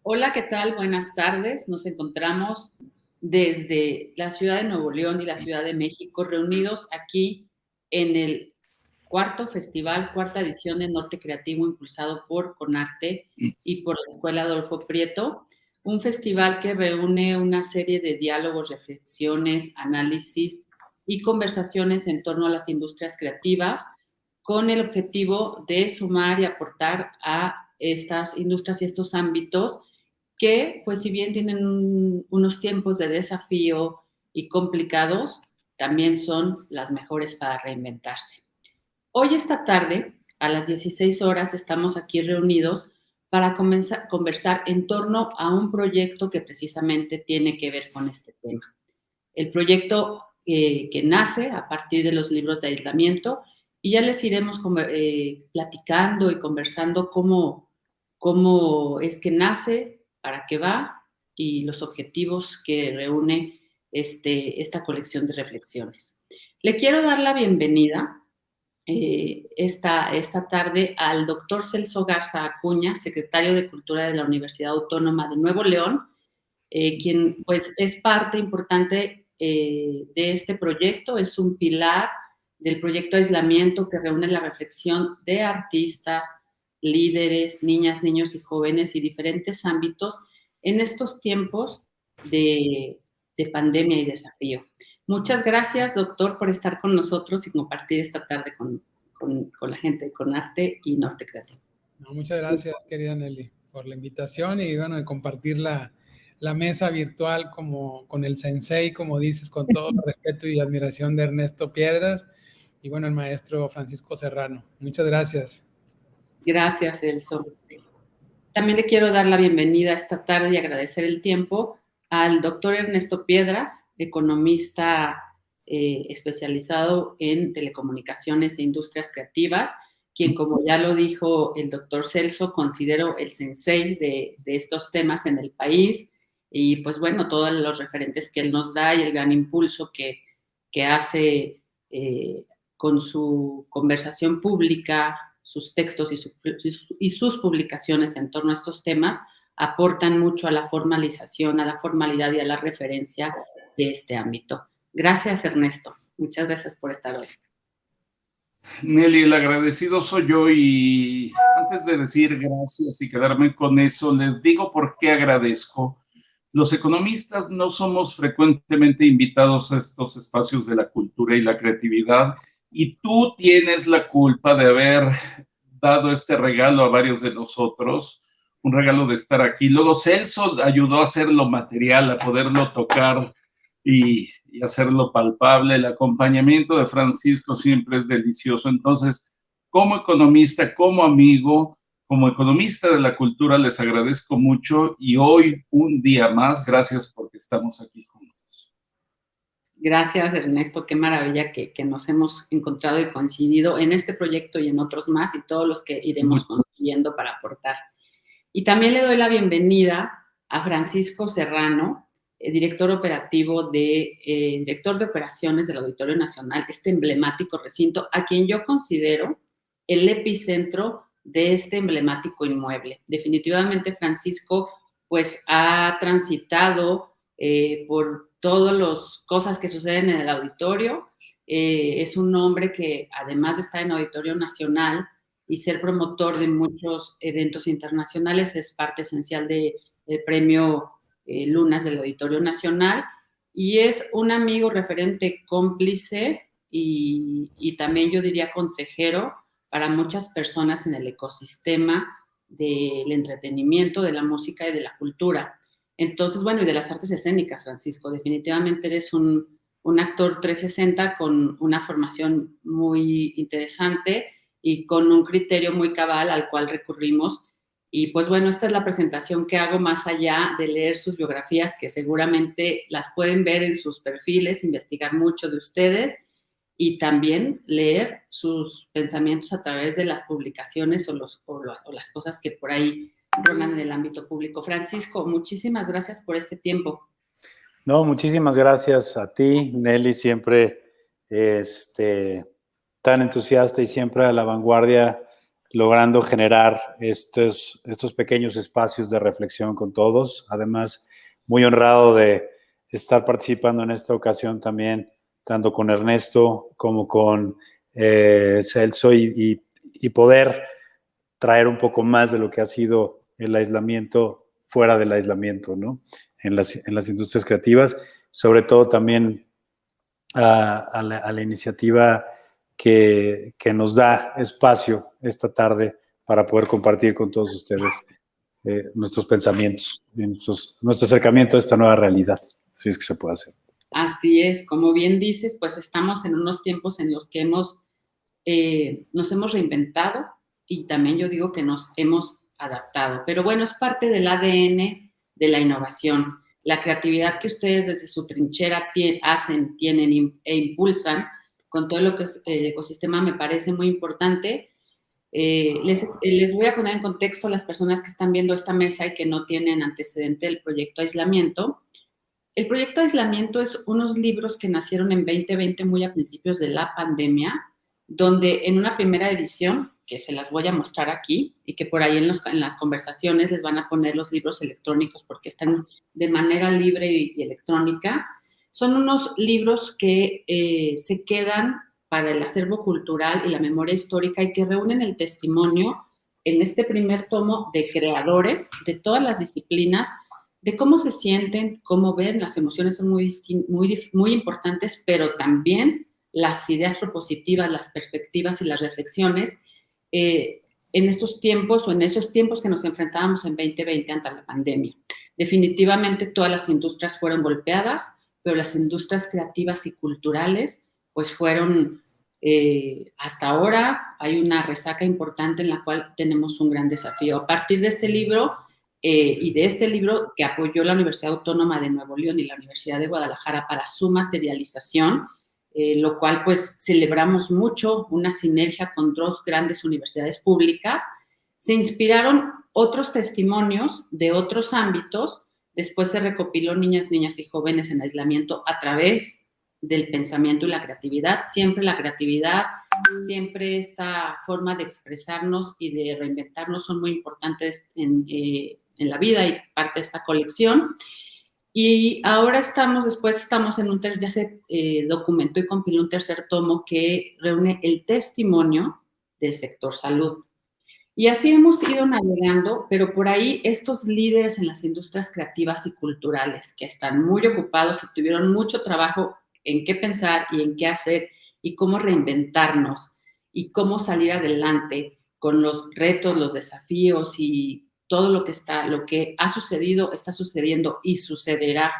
Hola, ¿qué tal? Buenas tardes. Nos encontramos desde la ciudad de Nuevo León y la Ciudad de México, reunidos aquí en el cuarta edición de Norte Creativo, impulsado por Conarte y por la Escuela Adolfo Prieto, un festival que reúne una serie de diálogos, reflexiones, análisis y conversaciones en torno a las industrias creativas, con el objetivo de sumar y aportar a estas industrias y estos ámbitos que, pues si bien tienen unos tiempos de desafío y complicados, también son las mejores para reinventarse. Hoy esta tarde, a las 16 horas, estamos aquí reunidos para conversar en torno a un proyecto que precisamente tiene que ver con este tema. El proyecto que nace a partir de los libros de aislamiento, y ya les iremos platicando y conversando cómo es que nace, para qué va y los objetivos que reúne esta colección de reflexiones. Le quiero dar la bienvenida esta tarde al doctor Celso Garza Acuña, secretario de Cultura de la Universidad Autónoma de Nuevo León, quien pues es parte importante de este proyecto, es un pilar del proyecto Aislamiento que reúne la reflexión de artistas, líderes, niñas, niños y jóvenes y diferentes ámbitos en estos tiempos de pandemia y desafío. Muchas gracias, doctor, por estar con nosotros y compartir esta tarde con la gente de Conarte y Norte Creativo. No, muchas gracias, querida Nelly, por la invitación y bueno, de compartir la mesa virtual con el sensei, como dices, con todo el respeto y admiración de Ernesto Piedras y bueno, el maestro Francisco Serrano. Muchas gracias. Gracias, Celso. También le quiero dar la bienvenida esta tarde y agradecer el tiempo al doctor Ernesto Piedras, economista especializado en telecomunicaciones e industrias creativas, quien, como ya lo dijo el doctor Celso, considero el sensei de estos temas en el país y pues bueno, todos los referentes que él nos da y el gran impulso que hace con su conversación pública, sus textos y sus publicaciones en torno a estos temas aportan mucho a la formalización, a la formalidad y a la referencia de este ámbito. Gracias, Ernesto. Muchas gracias por estar hoy. Nelly, el agradecido soy yo y antes de decir gracias y quedarme con eso, les digo por qué agradezco. Los economistas no somos frecuentemente invitados a estos espacios de la cultura y la creatividad y tú tienes la culpa de haber dado este regalo a varios de nosotros, un regalo de estar aquí. Luego Celso ayudó a hacer lo material, a poderlo tocar y hacerlo palpable. El acompañamiento de Francisco siempre es delicioso. Entonces, como economista, como amigo, como economista de la cultura, les agradezco mucho y hoy, un día más, gracias porque estamos aquí juntos. Gracias, Ernesto. Qué maravilla que nos hemos encontrado y coincidido en este proyecto y en otros más y todos los que iremos construyendo para aportar. Y también le doy la bienvenida a Francisco Serrano, director de operaciones del Auditorio Nacional, este emblemático recinto, a quien yo considero el epicentro de este emblemático inmueble. Definitivamente, Francisco, pues ha transitado por todas las cosas que suceden en el auditorio. Es un hombre que, además de estar en Auditorio Nacional y ser promotor de muchos eventos internacionales, es parte esencial del premio Lunas del Auditorio Nacional y es un amigo referente cómplice y también yo diría consejero para muchas personas en el ecosistema del entretenimiento, de la música y de la cultura. Entonces, bueno, y de las artes escénicas, Francisco, definitivamente eres un actor 360 con una formación muy interesante y con un criterio muy cabal al cual recurrimos. Y pues bueno, esta es la presentación que hago más allá de leer sus biografías, que seguramente las pueden ver en sus perfiles, investigar mucho de ustedes y también leer sus pensamientos a través de las publicaciones o las cosas que por ahí rolan en el ámbito público. Francisco, muchísimas gracias por este tiempo. No, muchísimas gracias a ti, Nelly, siempre tan entusiasta y siempre a la vanguardia logrando generar estos pequeños espacios de reflexión con todos. Además, muy honrado de estar participando en esta ocasión también, tanto con Ernesto como con Celso, y poder traer un poco más de lo que ha sido el aislamiento fuera del aislamiento, ¿no? En las industrias creativas, sobre todo también a la iniciativa que nos da espacio esta tarde para poder compartir con todos ustedes nuestros pensamientos, nuestro acercamiento a esta nueva realidad, si es que se puede hacer. Así es, como bien dices, pues estamos en unos tiempos en los que nos hemos reinventado y también yo digo que nos hemos adaptado. Pero bueno, es parte del ADN de la innovación. La creatividad que ustedes desde su trinchera hacen, tienen e impulsan con todo lo que es el ecosistema me parece muy importante. Les voy a poner en contexto a las personas que están viendo esta mesa y que no tienen antecedente del proyecto Aislamiento. El proyecto Aislamiento es unos libros que nacieron en 2020, muy a principios de la pandemia, donde en una primera edición, que se las voy a mostrar aquí, y que por ahí en las conversaciones les van a poner los libros electrónicos porque están de manera libre y electrónica, son unos libros que se quedan para el acervo cultural y la memoria histórica y que reúnen el testimonio en este primer tomo de creadores de todas las disciplinas, de cómo se sienten, cómo ven, las emociones son muy importantes, pero también las ideas propositivas, las perspectivas y las reflexiones en estos tiempos o en esos tiempos que nos enfrentábamos en 2020 ante la pandemia. Definitivamente todas las industrias fueron golpeadas, pero las industrias creativas y culturales pues fueron, hasta ahora hay una resaca importante en la cual tenemos un gran desafío. A partir de este libro y de este libro que apoyó la Universidad Autónoma de Nuevo León y la Universidad de Guadalajara para su materialización, lo cual pues celebramos mucho, una sinergia con dos grandes universidades públicas, se inspiraron otros testimonios de otros ámbitos, después se recopiló niñas y jóvenes en aislamiento a través del pensamiento y la creatividad, siempre siempre esta forma de expresarnos y de reinventarnos son muy importantes en la vida y parte de esta colección. Y ahora estamos en ya se documentó y compiló un tercer tomo que reúne el testimonio del sector salud. Y así hemos ido navegando, pero por ahí estos líderes en las industrias creativas y culturales que están muy ocupados y tuvieron mucho trabajo en qué pensar y en qué hacer y cómo reinventarnos y cómo salir adelante con los retos, los desafíos y todo lo que ha sucedido, está sucediendo y sucederá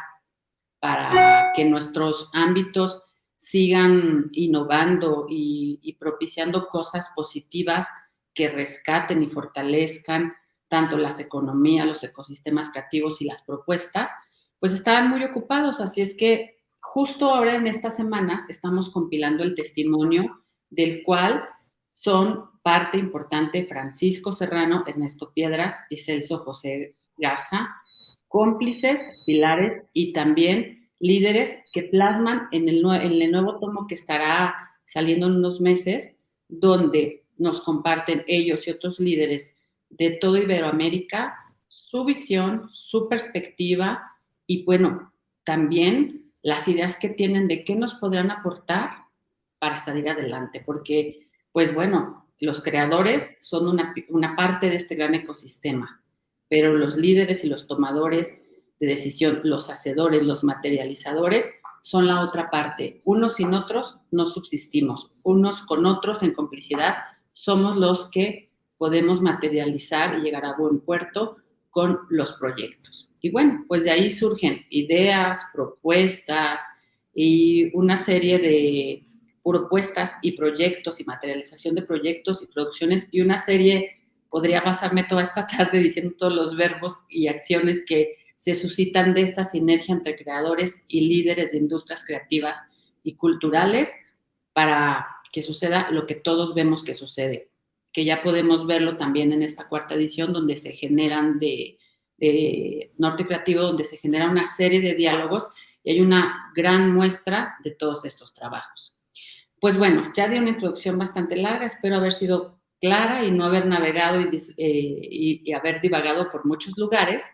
para que nuestros ámbitos sigan innovando y propiciando cosas positivas que rescaten y fortalezcan tanto las economías, los ecosistemas creativos y las propuestas, pues estaban muy ocupados. Así es que justo ahora en estas semanas estamos compilando el testimonio del cual son parte importante Francisco Serrano, Ernesto Piedras y Celso José Garza, cómplices, pilares y también líderes que plasman en el nuevo tomo que estará saliendo en unos meses, donde nos comparten ellos y otros líderes de toda Iberoamérica su visión, su perspectiva y, bueno, también las ideas que tienen de qué nos podrán aportar para salir adelante, porque, pues bueno, los creadores son una parte de este gran ecosistema, pero los líderes y los tomadores de decisión, los hacedores, los materializadores, son la otra parte. Unos sin otros no subsistimos, unos con otros en complicidad somos los que podemos materializar y llegar a buen puerto con los proyectos. Y bueno, pues de ahí surgen ideas, propuestas y una serie de propuestas y proyectos y materialización de proyectos y producciones y una serie, podría pasarme toda esta tarde diciendo todos los verbos y acciones que se suscitan de esta sinergia entre creadores y líderes de industrias creativas y culturales para que suceda lo que todos vemos que sucede, que ya podemos verlo también en esta cuarta edición donde se generan de Norte Creativo, donde se genera una serie de diálogos y hay una gran muestra de todos estos trabajos. Pues bueno, ya di una introducción bastante larga, espero haber sido clara y no haber navegado y haber divagado por muchos lugares,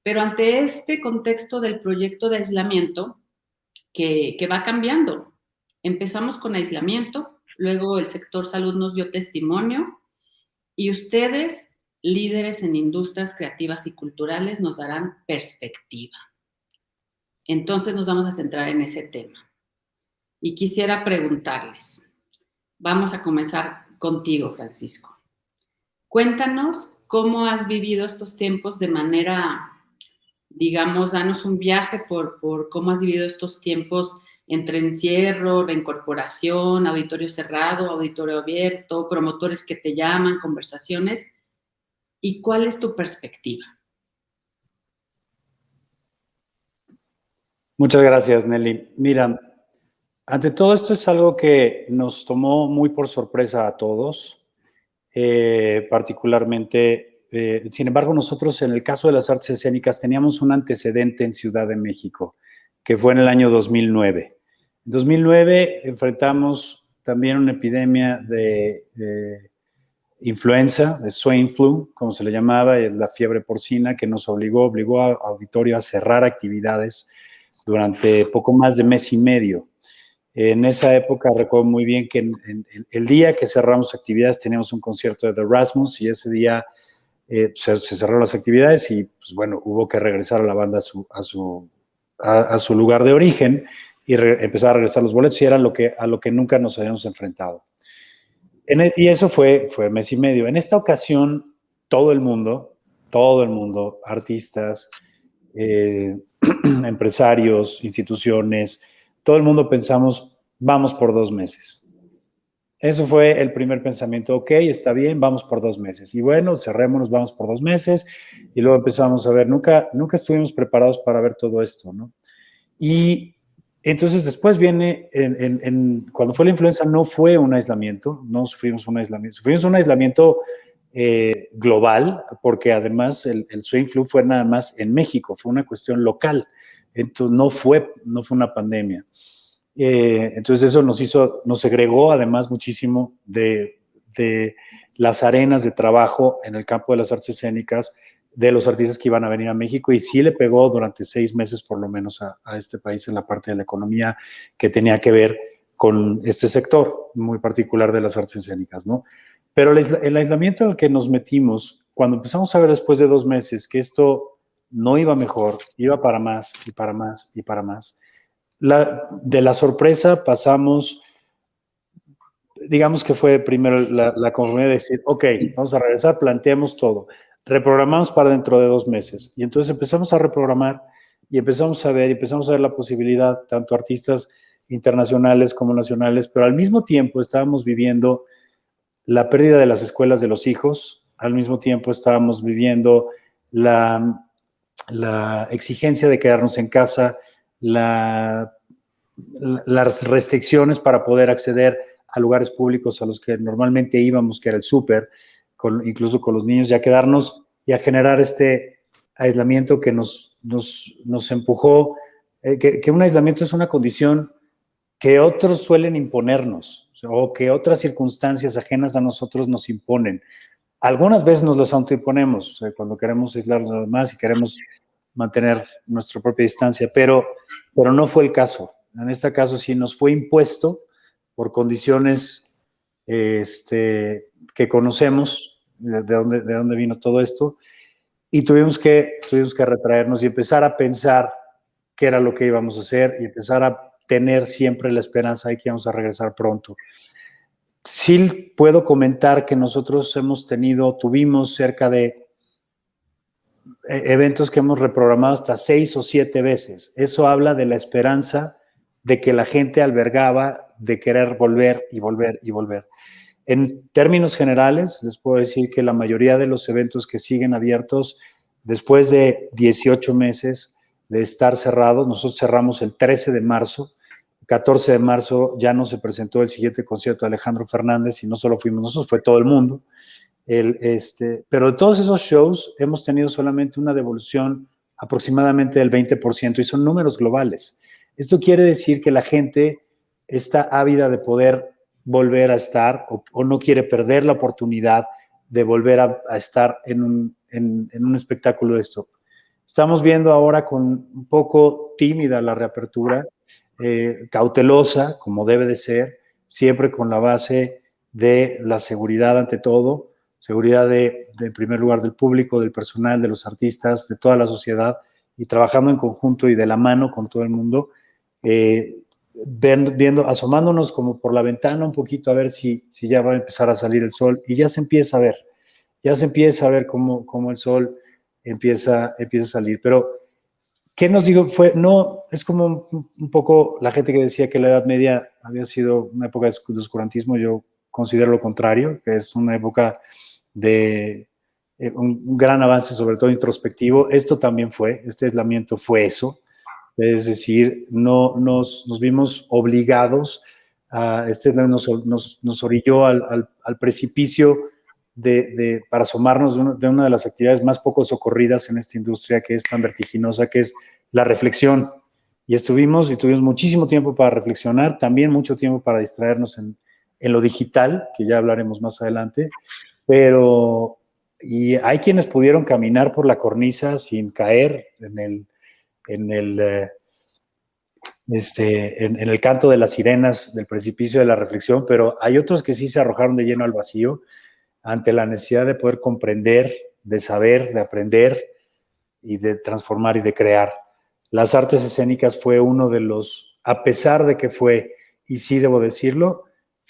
pero ante este contexto del proyecto de aislamiento que va cambiando. Empezamos con aislamiento, luego el sector salud nos dio testimonio y ustedes, líderes en industrias creativas y culturales, nos darán perspectiva. Entonces nos vamos a centrar en ese tema. Y quisiera preguntarles, vamos a comenzar contigo, Francisco. Cuéntanos cómo has vivido estos tiempos de manera, digamos, danos un viaje por cómo has vivido estos tiempos entre encierro, reincorporación, auditorio cerrado, auditorio abierto, promotores que te llaman, conversaciones. ¿Y cuál es tu perspectiva? Muchas gracias, Nelly. Mira, ante todo esto es algo que nos tomó muy por sorpresa a todos, particularmente, sin embargo, nosotros en el caso de las artes escénicas teníamos un antecedente en Ciudad de México, que fue en el año 2009. En 2009 enfrentamos también una epidemia de influenza, de swine flu, como se le llamaba, es la fiebre porcina, que nos obligó a auditorio a cerrar actividades durante poco más de mes y medio. En esa época recuerdo muy bien que el día que cerramos actividades teníamos un concierto de The Rasmus y ese día se cerraron las actividades y pues, bueno, hubo que regresar a la banda a su lugar de origen y empezar a regresar los boletos y era a lo que nunca nos habíamos enfrentado. Y eso fue mes y medio. En esta ocasión, todo el mundo, artistas, empresarios, instituciones, todo el mundo pensamos, vamos por 2 meses. Eso fue el primer pensamiento, ok, está bien, vamos por 2 meses. Y bueno, cerrémonos, vamos por 2 meses. Y luego empezamos a ver, nunca estuvimos preparados para ver todo esto, ¿no? Y entonces después viene, cuando fue la influenza no fue un aislamiento, no sufrimos un aislamiento, sufrimos un aislamiento global, porque además el swine flu fue nada más en México, fue una cuestión local, entonces no fue una pandemia. Entonces eso nos segregó además muchísimo de las arenas de trabajo en el campo de las artes escénicas de los artistas que iban a venir a México y sí le pegó durante 6 meses por lo menos a este país en la parte de la economía que tenía que ver con este sector muy particular de las artes escénicas, ¿no? Pero el aislamiento en el que nos metimos, cuando empezamos a ver después de 2 meses que esto no iba mejor, iba para más y para más y para más, de la sorpresa pasamos, digamos que fue primero la conformidad de decir, ok, vamos a regresar, planteamos todo, reprogramamos para dentro de 2 meses y entonces empezamos a reprogramar y empezamos a ver la posibilidad, tanto artistas internacionales como nacionales, pero al mismo tiempo estábamos viviendo la pérdida de las escuelas de los hijos, al mismo tiempo estábamos viviendo la exigencia de quedarnos en casa, las restricciones para poder acceder a lugares públicos a los que normalmente íbamos, que era el súper, incluso con los niños, ya quedarnos y a generar este aislamiento que nos empujó, que un aislamiento es una condición que otros suelen imponernos o que otras circunstancias ajenas a nosotros nos imponen. Algunas veces nos las autoimponemos, cuando queremos aislarnos más y queremos mantener nuestra propia distancia, pero no fue el caso. En este caso sí nos fue impuesto por condiciones que conocemos, de dónde vino todo esto, y tuvimos que retraernos y empezar a pensar qué era lo que íbamos a hacer y empezar a tener siempre la esperanza de que íbamos a regresar pronto. Sí puedo comentar que nosotros tuvimos cerca de eventos que hemos reprogramado hasta 6 o 7 veces. Eso habla de la esperanza de que la gente albergaba, de querer volver y volver y volver. En términos generales, les puedo decir que la mayoría de los eventos que siguen abiertos, después de 18 meses de estar cerrados, nosotros cerramos el 13 de marzo, 14 de marzo ya no se presentó el siguiente concierto de Alejandro Fernández y no solo fuimos nosotros, fue todo el mundo. Pero de todos esos shows hemos tenido solamente una devolución aproximadamente del 20% y son números globales. Esto quiere decir que la gente está ávida de poder volver a estar o no quiere perder la oportunidad de volver a estar en un espectáculo de esto. Estamos viendo ahora con un poco tímida la reapertura, cautelosa, como debe de ser, siempre con la base de la seguridad ante todo, seguridad en primer lugar del público, del personal, de los artistas, de toda la sociedad, y trabajando en conjunto y de la mano con todo el mundo, asomándonos como por la ventana un poquito a ver si ya va a empezar a salir el sol, y ya se empieza a ver cómo el sol empieza a salir. Pero, ¿qué nos digo? No, es como un poco la gente que decía que la Edad Media había sido una época de oscurantismo. Yo considero lo contrario, que es una época de un gran avance, sobre todo introspectivo. Esto también este aislamiento fue eso. Es decir, no nos vimos obligados nos orilló al precipicio para asomarnos de una de las actividades más poco socorridas en esta industria, que es tan vertiginosa, que es la reflexión. Y tuvimos muchísimo tiempo para reflexionar, también mucho tiempo para distraernos en lo digital, que ya hablaremos más adelante, y hay quienes pudieron caminar por la cornisa sin caer en el canto de las sirenas del precipicio de la reflexión, pero hay otros que sí se arrojaron de lleno al vacío ante la necesidad de poder comprender, de saber, de aprender y de transformar y de crear. Las artes escénicas fue uno de los, a pesar de que fue, y sí debo decirlo,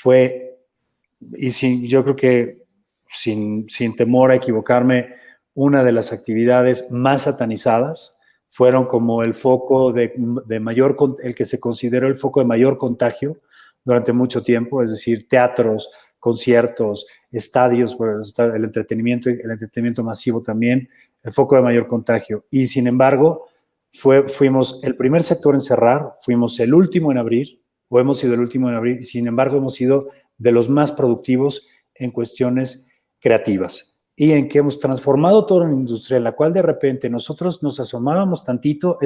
yo creo que sin temor a equivocarme, una de las actividades más satanizadas. Fueron como el foco el que se consideró el foco de mayor contagio durante mucho tiempo, es decir, teatros, conciertos, estadios, el entretenimiento masivo también, el foco de mayor contagio. Y sin embargo, fuimos el primer sector en cerrar, fuimos el último en abrir, o hemos sido el último en abrir, y sin embargo hemos sido de los más productivos en cuestiones creativas, y en que hemos transformado toda una industria en la cual de repente nosotros nos asomábamos tantito,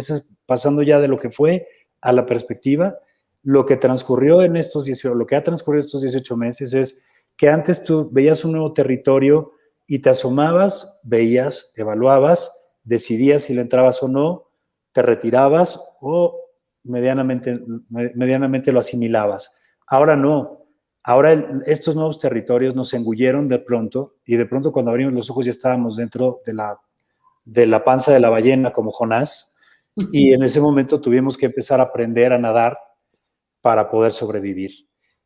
pasando ya de lo que fue a la perspectiva. Lo que ha transcurrido estos 18 meses es que antes tú veías un nuevo territorio y te asomabas, veías, evaluabas, decidías si le entrabas o no, te retirabas o medianamente lo asimilabas. Ahora no. Ahora estos nuevos territorios nos engulleron de pronto, y de pronto cuando abrimos los ojos ya estábamos dentro de la panza de la ballena como Jonás, y en ese momento tuvimos que empezar a aprender a nadar para poder sobrevivir.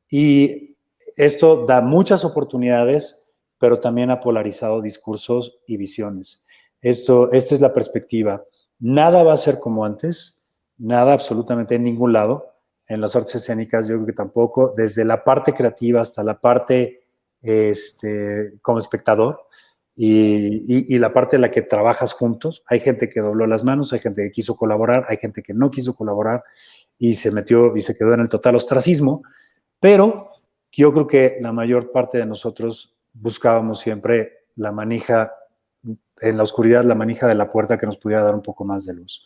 Y esto da muchas oportunidades, pero también ha polarizado discursos y visiones. Esta es la perspectiva. Nada va a ser como antes, nada absolutamente en ningún lado. En las artes escénicas yo creo que tampoco, desde la parte creativa hasta la parte como espectador y la parte en la que trabajas juntos. Hay gente que dobló las manos, hay gente que quiso colaborar, hay gente que no quiso colaborar y se metió y se quedó en el total ostracismo, pero yo creo que la mayor parte de nosotros buscábamos siempre la manija, en la oscuridad, la manija de la puerta que nos pudiera dar un poco más de luz.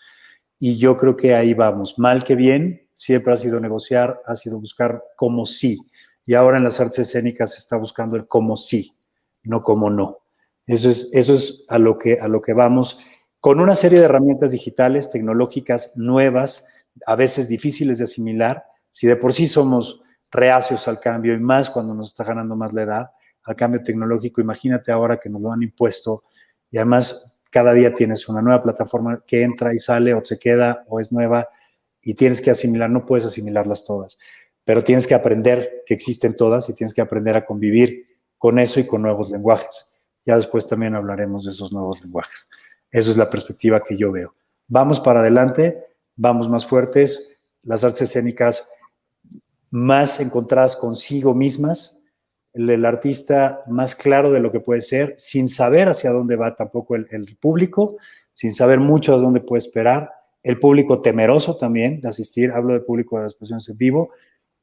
Y yo creo que ahí vamos, mal que bien, siempre ha sido negociar, ha sido buscar como sí. Y ahora en las artes escénicas se está buscando el como sí, no como no. Eso es a lo que vamos, con una serie de herramientas digitales, tecnológicas, nuevas, a veces difíciles de asimilar. Si de por sí somos reacios al cambio, y más cuando nos está ganando más la edad, al cambio tecnológico, imagínate ahora que nos lo han impuesto, y además cada día tienes una nueva plataforma que entra y sale, o se queda, o es nueva, y tienes que asimilar, no puedes asimilarlas todas, pero tienes que aprender que existen todas y tienes que aprender a convivir con eso y con nuevos lenguajes. Ya después también hablaremos de esos nuevos lenguajes. Esa es la perspectiva que yo veo. Vamos para adelante, vamos más fuertes, las artes escénicas más encontradas consigo mismas, el artista más claro de lo que puede ser, sin saber hacia dónde va tampoco el público, sin saber mucho de dónde puede esperar, el público temeroso también de asistir, hablo de público de las expresiones en vivo,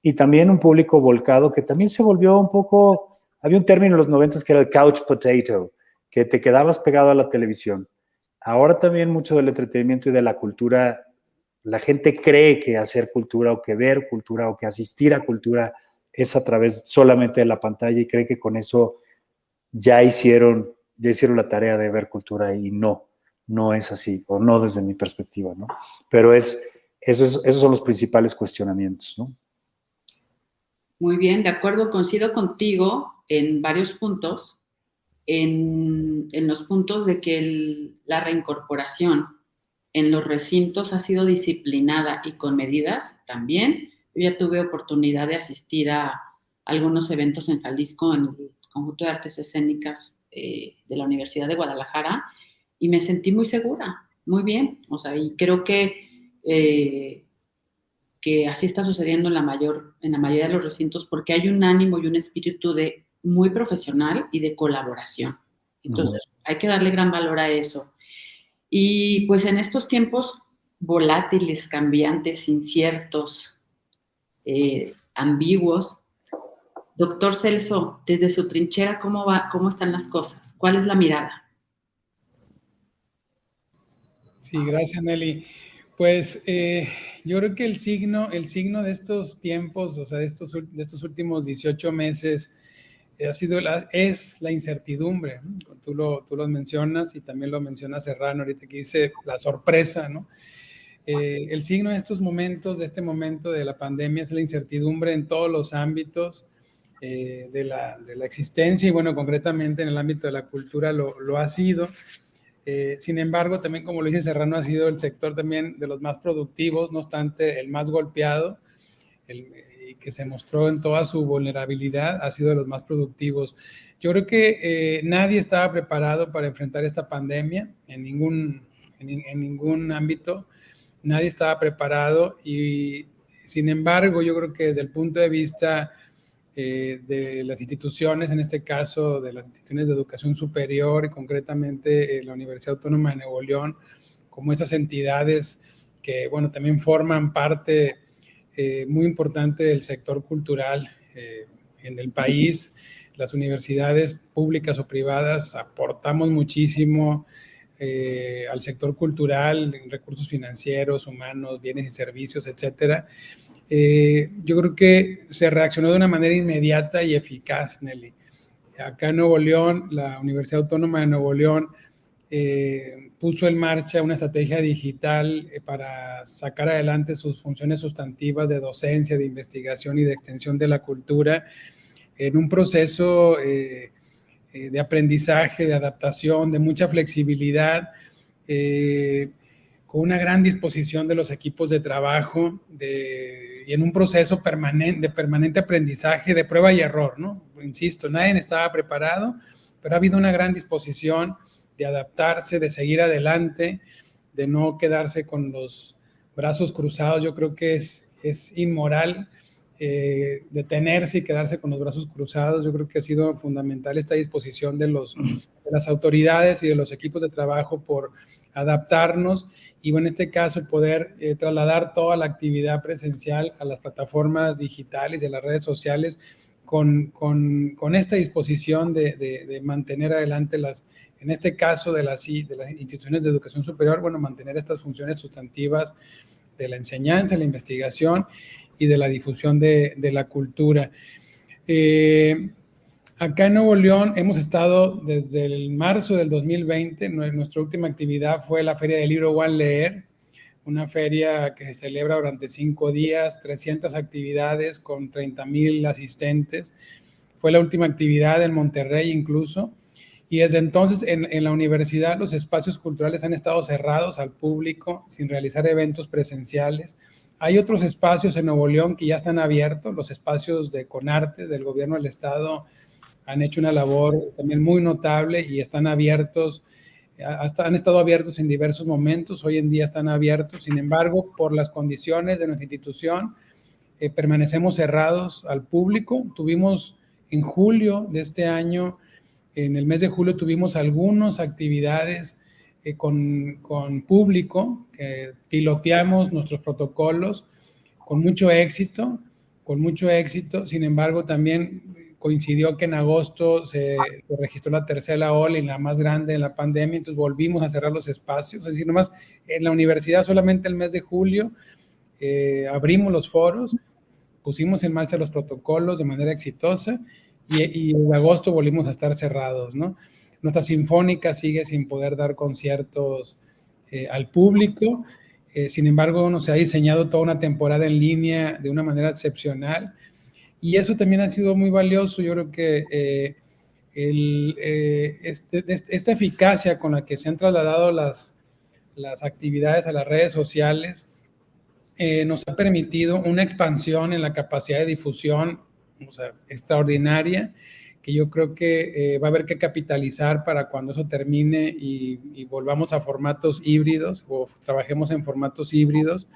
y también un público volcado que también se volvió un poco, había un término en los 90s que era el couch potato, que te quedabas pegado a la televisión. Ahora también mucho del entretenimiento y de la cultura, la gente cree que hacer cultura o que ver cultura o que asistir a cultura es a través solamente de la pantalla y cree que con eso ya hicieron la tarea de ver cultura y no es así, o no desde mi perspectiva, ¿no? Pero esos son los principales cuestionamientos, ¿no? Muy bien, de acuerdo, coincido contigo en varios puntos, en los puntos de que la reincorporación en los recintos ha sido disciplinada y con medidas también. Yo ya tuve oportunidad de asistir a algunos eventos en Jalisco, en el Conjunto de Artes Escénicas de la Universidad de Guadalajara, y me sentí muy segura, muy bien. O sea, y creo que así está sucediendo en la mayoría de los recintos, porque hay un ánimo y un espíritu muy profesional y de colaboración. Entonces, hay que darle gran valor a eso. Y pues en estos tiempos volátiles, cambiantes, inciertos, ambiguos, doctor Celso, desde su trinchera, ¿cómo están las cosas? ¿Cuál es la mirada? Sí, gracias, Nelly. Pues yo creo que el signo de estos tiempos, o sea, de estos últimos 18 meses, es la incertidumbre, ¿no? Tú lo mencionas y también lo menciona Serrano ahorita que dice la sorpresa, ¿no? El signo de estos momentos, de este momento de la pandemia, es la incertidumbre en todos los ámbitos de la existencia y, bueno, concretamente en el ámbito de la cultura lo ha sido. Sin embargo, también, como lo dice Serrano, ha sido el sector también de los más productivos, no obstante el más golpeado, que se mostró en toda su vulnerabilidad, ha sido de los más productivos. Yo creo que nadie estaba preparado para enfrentar esta pandemia en ningún ámbito, nadie estaba preparado y, sin embargo, yo creo que desde el punto de vista de las instituciones, en este caso de las instituciones de educación superior y concretamente la Universidad Autónoma de Nuevo León, como esas entidades que, bueno, también forman parte muy importante del sector cultural en el país. Las universidades públicas o privadas aportamos muchísimo al sector cultural en recursos financieros, humanos, bienes y servicios, etcétera. Yo creo que se reaccionó de una manera inmediata y eficaz, Nelly. Acá en Nuevo León, la Universidad Autónoma de Nuevo León puso en marcha una estrategia digital para sacar adelante sus funciones sustantivas de docencia, de investigación y de extensión de la cultura en un proceso de aprendizaje, de adaptación, de mucha flexibilidad, con una gran disposición de los equipos de trabajo y en un proceso de permanente aprendizaje, de prueba y error, ¿no? Insisto, nadie estaba preparado, pero ha habido una gran disposición de adaptarse, de seguir adelante, de no quedarse con los brazos cruzados. Yo creo que es inmoral detenerse y quedarse con los brazos cruzados. Yo creo que ha sido fundamental esta disposición de las autoridades y de los equipos de trabajo por adaptarnos y, bueno, en este caso, poder trasladar toda la actividad presencial a las plataformas digitales y a las redes sociales con esta disposición de mantener adelante en este caso de las instituciones de educación superior, bueno, mantener estas funciones sustantivas de la enseñanza, la investigación y de la difusión de la cultura. Acá en Nuevo León hemos estado desde el marzo del 2020, nuestra última actividad fue la Feria del Libro One Leer, una feria que se celebra durante 5 días, 300 actividades con 30,000 asistentes. Fue la última actividad en Monterrey incluso. Y desde entonces en la universidad los espacios culturales han estado cerrados al público sin realizar eventos presenciales. Hay otros espacios en Nuevo León que ya están abiertos, los espacios de Conarte, del gobierno del estado, han hecho una labor también muy notable y están abiertos, han estado abiertos en diversos momentos, hoy en día están abiertos. Sin embargo, por las condiciones de nuestra institución, permanecemos cerrados al público. Tuvimos en julio de este año, en el mes de julio tuvimos algunas actividades con público, piloteamos nuestros protocolos con mucho éxito. Sin embargo, también coincidió que en agosto se registró la tercera ola y la más grande de la pandemia, entonces volvimos a cerrar los espacios. Es decir, nomás en la universidad solamente el mes de julio abrimos los foros, pusimos en marcha los protocolos de manera exitosa y en agosto volvimos a estar cerrados, ¿no? Nuestra Sinfónica sigue sin poder dar conciertos al público. Sin embargo, se ha diseñado toda una temporada en línea de una manera excepcional y eso también ha sido muy valioso. Yo creo que esta eficacia con la que se han trasladado las actividades a las redes sociales nos ha permitido una expansión en la capacidad de difusión, o sea, extraordinaria, que yo creo que va a haber que capitalizar para cuando eso termine y volvamos a formatos híbridos o trabajemos en formatos híbridos.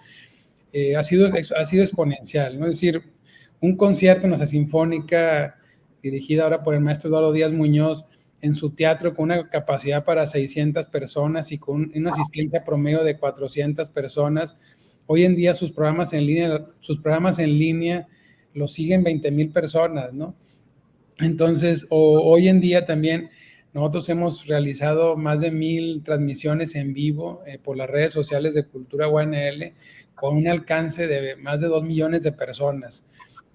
Ha sido exponencial, ¿no? Es decir, un concierto en nuestra Sinfónica dirigida ahora por el maestro Eduardo Díaz Muñoz en su teatro con una capacidad para 600 personas y con una asistencia promedio de 400 personas. Hoy en día sus programas en línea los siguen 20,000 personas, ¿no? Entonces, hoy en día también nosotros hemos realizado más de 1,000 transmisiones en vivo por las redes sociales de Cultura UANL con un alcance de más de 2 millones de personas.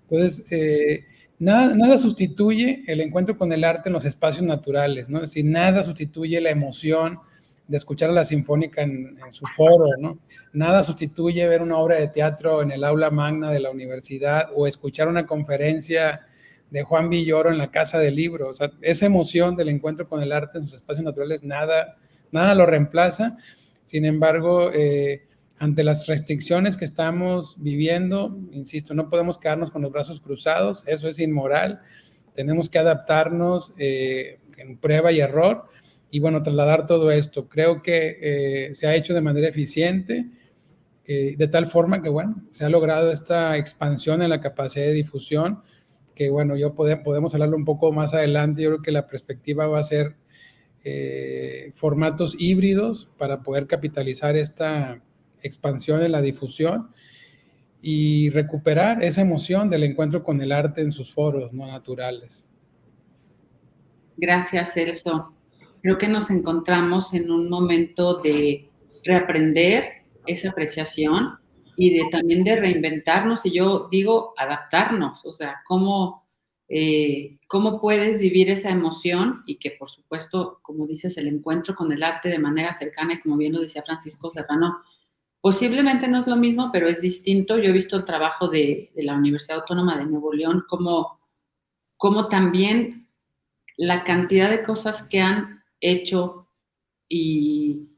Entonces, nada sustituye el encuentro con el arte en los espacios naturales, ¿no? Es decir, nada sustituye la emoción de escuchar a la Sinfónica en su foro, ¿no? Nada sustituye ver una obra de teatro en el aula magna de la universidad o escuchar una conferencia de Juan Villoro en la Casa del Libro. O sea, esa emoción del encuentro con el arte en sus espacios naturales, nada lo reemplaza. Sin embargo, ante las restricciones que estamos viviendo, insisto, no podemos quedarnos con los brazos cruzados, eso es inmoral, tenemos que adaptarnos en prueba y error y bueno, trasladar todo esto. Creo que se ha hecho de manera eficiente, de tal forma que bueno, se ha logrado esta expansión en la capacidad de difusión, que bueno, podemos hablarlo un poco más adelante. Yo creo que la perspectiva va a ser formatos híbridos para poder capitalizar esta expansión en la difusión y recuperar esa emoción del encuentro con el arte en sus foros no naturales. Gracias, Celso. Creo que nos encontramos en un momento de reaprender esa apreciación y también de reinventarnos, y yo digo adaptarnos, o sea, cómo puedes vivir esa emoción y que, por supuesto, como dices, el encuentro con el arte de manera cercana, y como bien lo decía Francisco Serrano, posiblemente no es lo mismo, pero es distinto. Yo he visto el trabajo de la Universidad Autónoma de Nuevo León, como también la cantidad de cosas que han hecho y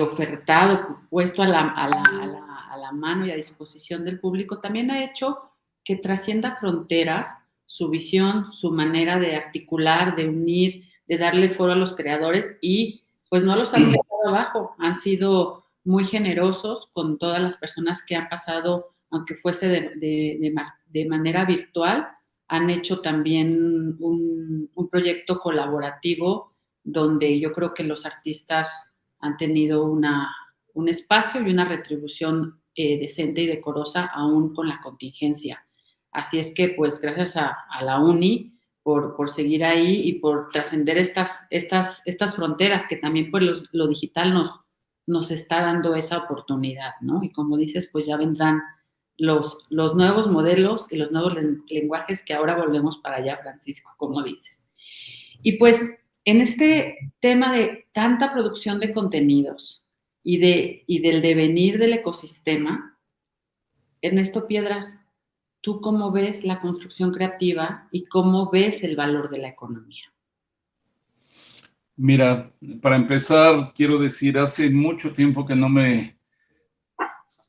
ofertado, puesto a la mano y a disposición del público, también ha hecho que trascienda fronteras su visión, su manera de articular, de unir, de darle foro a los creadores, y pues no los han dejado abajo, han sido muy generosos con todas las personas que han pasado, aunque fuese de manera virtual. Han hecho también un proyecto colaborativo donde yo creo que los artistas han tenido un espacio y una retribución decente y decorosa, aún con la contingencia. Así es que, pues, gracias a la UNI por seguir ahí y por trascender estas fronteras que también, pues, lo digital nos está dando esa oportunidad, ¿no? Y como dices, pues ya vendrán los nuevos modelos y los nuevos lenguajes, que ahora volvemos para allá, Francisco, como dices. Y pues en este tema de tanta producción de contenidos y del devenir del ecosistema, Ernesto Piedras, ¿tú cómo ves la construcción creativa y cómo ves el valor de la economía? Mira, para empezar, quiero decir, hace mucho tiempo que no me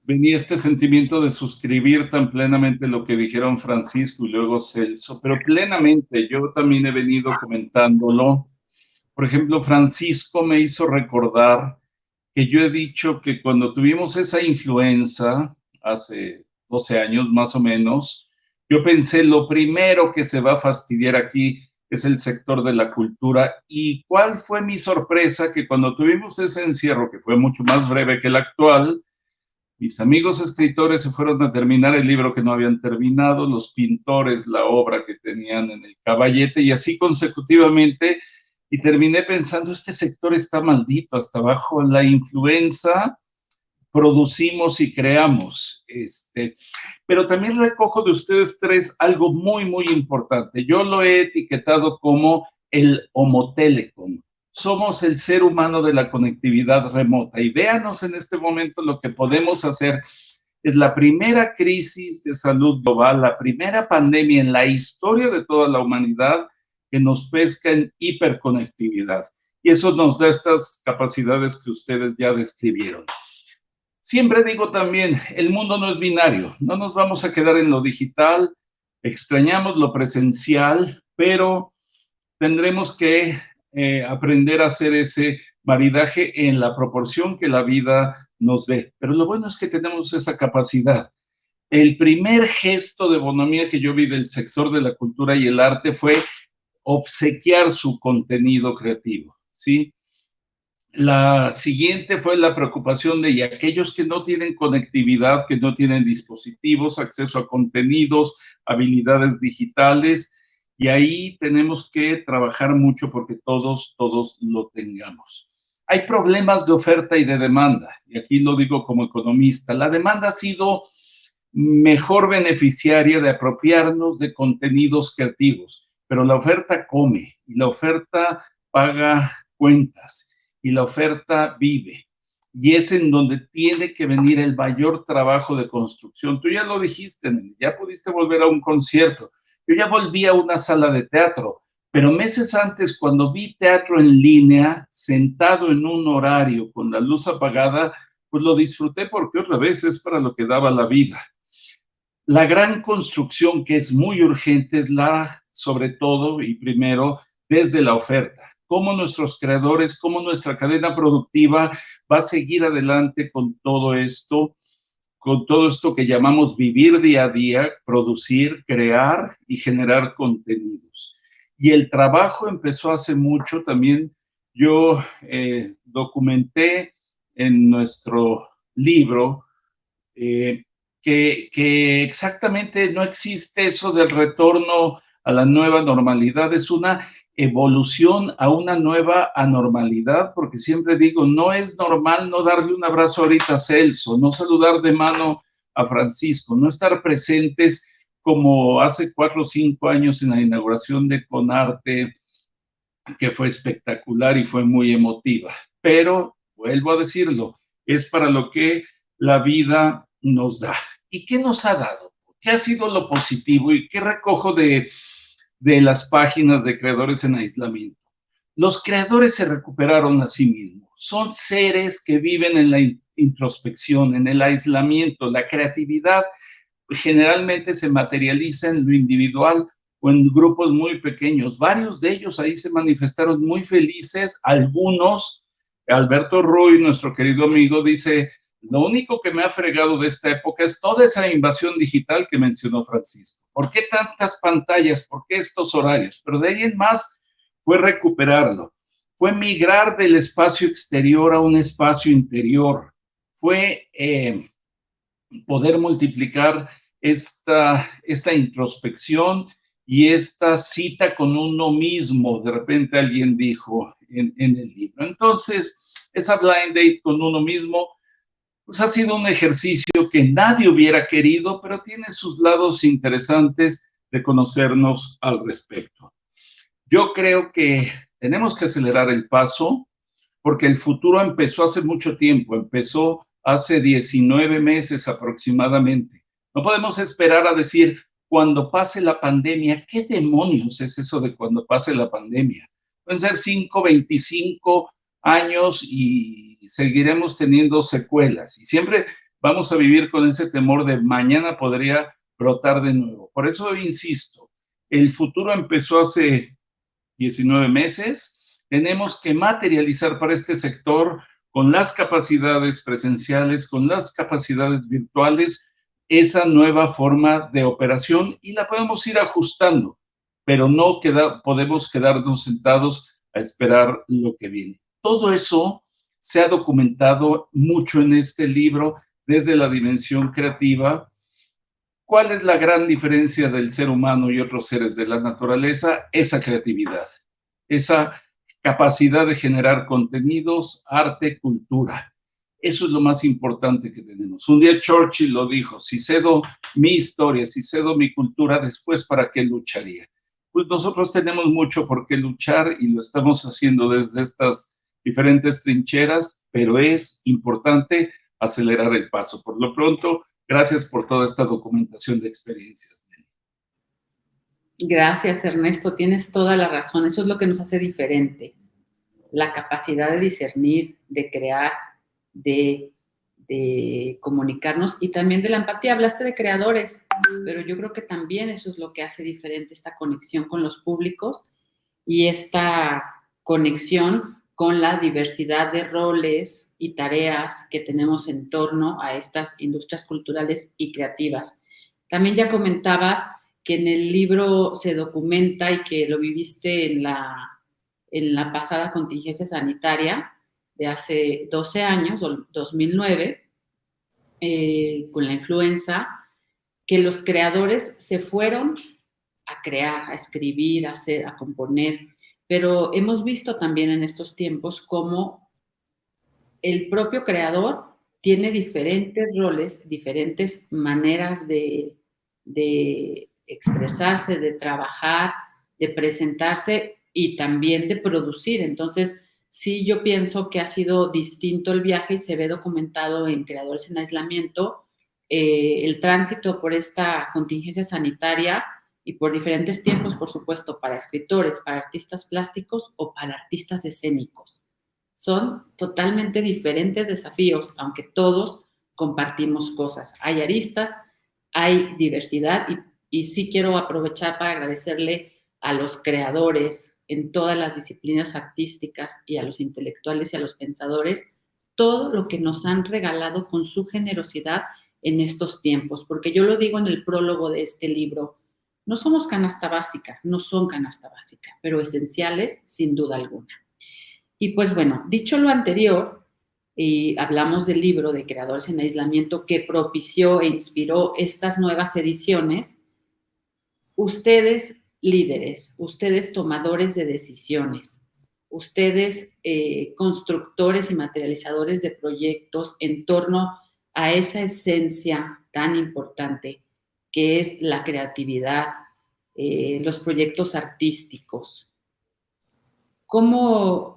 venía este sentimiento de suscribir tan plenamente lo que dijeron Francisco y luego Celso, pero plenamente, yo también he venido comentándolo. Por ejemplo, Francisco me hizo recordar que yo he dicho que cuando tuvimos esa influenza, hace 12 años más o menos, yo pensé, lo primero que se va a fastidiar aquí es el sector de la cultura. ¿Y cuál fue mi sorpresa? Que cuando tuvimos ese encierro, que fue mucho más breve que el actual, mis amigos escritores se fueron a terminar el libro que no habían terminado, los pintores la obra que tenían en el caballete, y así consecutivamente, y terminé pensando, este sector está maldito hasta abajo. La influenza producimos y creamos. Pero también recojo de ustedes tres algo muy, muy importante. Yo lo he etiquetado como el Homo Telecom. Somos el ser humano de la conectividad remota. Y véanos en este momento lo que podemos hacer. Es la primera crisis de salud global, la primera pandemia en la historia de toda la humanidad que nos pesca en hiperconectividad. Y eso nos da estas capacidades que ustedes ya describieron. Siempre digo también, el mundo no es binario, no nos vamos a quedar en lo digital, extrañamos lo presencial, pero tendremos que aprender a hacer ese maridaje en la proporción que la vida nos dé. Pero lo bueno es que tenemos esa capacidad. El primer gesto de bonomía que yo vi del sector de la cultura y el arte fue obsequiar su contenido creativo, ¿sí? La siguiente fue la preocupación de aquellos que no tienen conectividad, que no tienen dispositivos, acceso a contenidos, habilidades digitales, y ahí tenemos que trabajar mucho porque todos lo tengamos. Hay problemas de oferta y de demanda, y aquí lo digo como economista. La demanda ha sido mejor beneficiaria de apropiarnos de contenidos creativos, pero la oferta come y la oferta paga cuentas y la oferta vive. Y es en donde tiene que venir el mayor trabajo de construcción. Tú ya lo dijiste, ya pudiste volver a un concierto. Yo ya volví a una sala de teatro, pero meses antes, cuando vi teatro en línea, sentado en un horario con la luz apagada, pues lo disfruté porque otra vez es para lo que daba la vida. La gran construcción que es muy urgente es sobre todo y primero, desde la oferta. Cómo nuestros creadores, cómo nuestra cadena productiva va a seguir adelante con todo esto que llamamos vivir día a día, producir, crear y generar contenidos. Y el trabajo empezó hace mucho también. Yo documenté en nuestro libro que exactamente no existe eso del retorno a la nueva normalidad, es una evolución a una nueva anormalidad, porque siempre digo, no es normal no darle un abrazo ahorita a Celso, no saludar de mano a Francisco, no estar presentes como hace 4 o 5 años en la inauguración de Conarte, que fue espectacular y fue muy emotiva. Pero, vuelvo a decirlo, es para lo que la vida nos da. ¿Y qué nos ha dado? ¿Qué ha sido lo positivo? ¿Y qué recojo de las páginas de creadores en aislamiento? Los creadores se recuperaron a sí mismos. Son seres que viven en la introspección, en el aislamiento. La creatividad generalmente se materializa en lo individual o en grupos muy pequeños. Varios de ellos ahí se manifestaron muy felices. Algunos, Alberto Ruy, nuestro querido amigo, dice, lo único que me ha fregado de esta época es toda esa invasión digital que mencionó Francisco. ¿Por qué tantas pantallas? ¿Por qué estos horarios? Pero de ahí en más fue recuperarlo. Fue migrar del espacio exterior a un espacio interior. Fue poder multiplicar esta introspección y esta cita con uno mismo, de repente alguien dijo en el libro. Entonces, esa blind date con uno mismo, pues ha sido un ejercicio que nadie hubiera querido, pero tiene sus lados interesantes de conocernos al respecto. Yo creo que tenemos que acelerar el paso, porque el futuro empezó hace mucho tiempo, empezó hace 19 meses aproximadamente. No podemos esperar a decir, cuando pase la pandemia, ¿qué demonios es eso de cuando pase la pandemia? Pueden ser 5, 25 años y seguiremos teniendo secuelas. Y siempre vamos a vivir con ese temor de mañana podría brotar de nuevo. Por eso insisto, el futuro empezó hace 19 meses. Tenemos que materializar para este sector con las capacidades presenciales, con las capacidades virtuales, esa nueva forma de operación y la podemos ir ajustando, pero no podemos quedarnos sentados a esperar lo que viene. Todo eso se ha documentado mucho en este libro desde la dimensión creativa. ¿Cuál es la gran diferencia del ser humano y otros seres de la naturaleza? Esa creatividad, esa capacidad de generar contenidos, arte, cultura. Eso es lo más importante que tenemos. Un día Churchill lo dijo: si cedo mi historia, si cedo mi cultura, después ¿para qué lucharía? Pues nosotros tenemos mucho por qué luchar y lo estamos haciendo desde estas diferentes trincheras, pero es importante acelerar el paso. Por lo pronto, gracias por toda esta documentación de experiencias. Gracias, Ernesto. Tienes toda la razón. Eso es lo que nos hace diferentes. La capacidad de discernir, de crear, de comunicarnos y también de la empatía. Hablaste de creadores, pero yo creo que también eso es lo que hace diferente esta conexión con los públicos y esta conexión con la diversidad de roles y tareas que tenemos en torno a estas industrias culturales y creativas. También ya comentabas que en el libro se documenta y que lo viviste en la pasada contingencia sanitaria de hace 12 años, 2009, con la influenza, que los creadores se fueron a crear, a escribir, a hacer, a componer, pero hemos visto también en estos tiempos cómo el propio creador tiene diferentes roles, diferentes maneras de expresarse, de trabajar, de presentarse y también de producir. Entonces, sí, yo pienso que ha sido distinto el viaje y se ve documentado en Creadores en Aislamiento, el tránsito por esta contingencia sanitaria y por diferentes tiempos, por supuesto, para escritores, para artistas plásticos o para artistas escénicos. Son totalmente diferentes desafíos, aunque todos compartimos cosas. Hay aristas, hay diversidad y sí quiero aprovechar para agradecerle a los creadores en todas las disciplinas artísticas y a los intelectuales y a los pensadores todo lo que nos han regalado con su generosidad en estos tiempos, porque yo lo digo en el prólogo de este libro, no somos canasta básica, no son canasta básica, pero esenciales sin duda alguna. Y pues bueno, dicho lo anterior, hablamos del libro de Creadores en Aislamiento que propició e inspiró estas nuevas ediciones. Ustedes líderes, ustedes tomadores de decisiones, ustedes constructores y materializadores de proyectos en torno a esa esencia tan importante que es la creatividad, los proyectos artísticos. ¿Cómo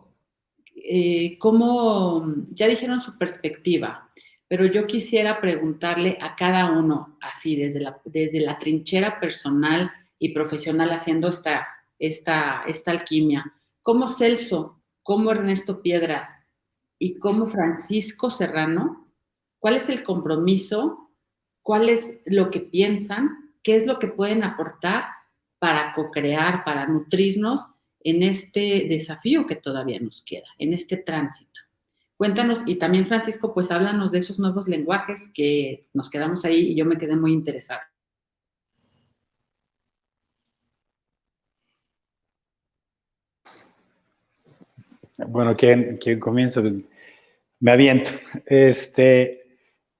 ya dijeron su perspectiva, pero yo quisiera preguntarle a cada uno, así desde la trinchera personal y profesional haciendo esta alquimia, cómo Celso, cómo Ernesto Piedras y cómo Francisco Serrano, ¿cuál es el compromiso? ¿Cuál es lo que piensan? ¿Qué es lo que pueden aportar para co-crear, para nutrirnos en este desafío que todavía nos queda, en este tránsito? Cuéntanos, y también Francisco, pues háblanos de esos nuevos lenguajes que nos quedamos ahí y yo me quedé muy interesada. Bueno, ¿quién comienza? Me aviento.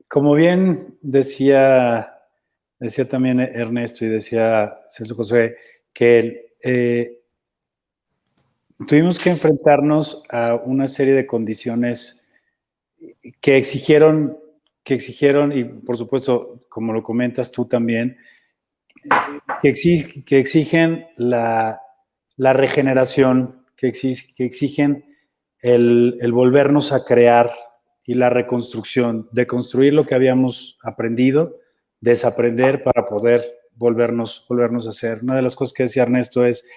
Como bien decía también Ernesto y decía Celso José, que tuvimos que enfrentarnos a una serie de condiciones que exigieron, y por supuesto, como lo comentas tú también, que exigen la regeneración, que exigen el volvernos a crear y la reconstrucción, de construir lo que habíamos aprendido, desaprender para poder volvernos a hacer. Una de las cosas que decía Ernesto es,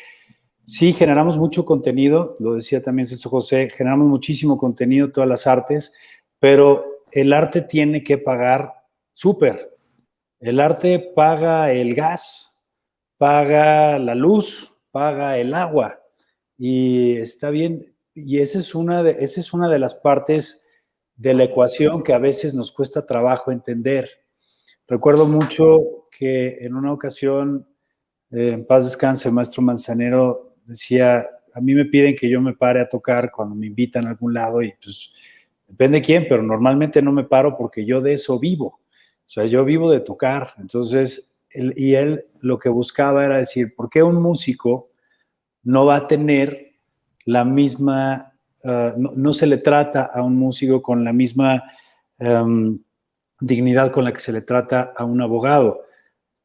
sí, generamos mucho contenido, lo decía también Celso José, generamos muchísimo contenido, todas las artes, pero el arte tiene que pagar súper. El arte paga el gas, paga la luz, paga el agua, y está bien. Y esa es una de las partes de la ecuación que a veces nos cuesta trabajo entender. Recuerdo mucho que en una ocasión, en paz descanse, el maestro Manzanero decía, a mí me piden que yo me pare a tocar cuando me invitan a algún lado y pues depende de quién, pero normalmente no me paro porque yo de eso vivo. O sea, yo vivo de tocar. Entonces, él lo que buscaba era decir, ¿por qué un músico no va a tener la misma no se le trata a un músico con la misma dignidad con la que se le trata a un abogado.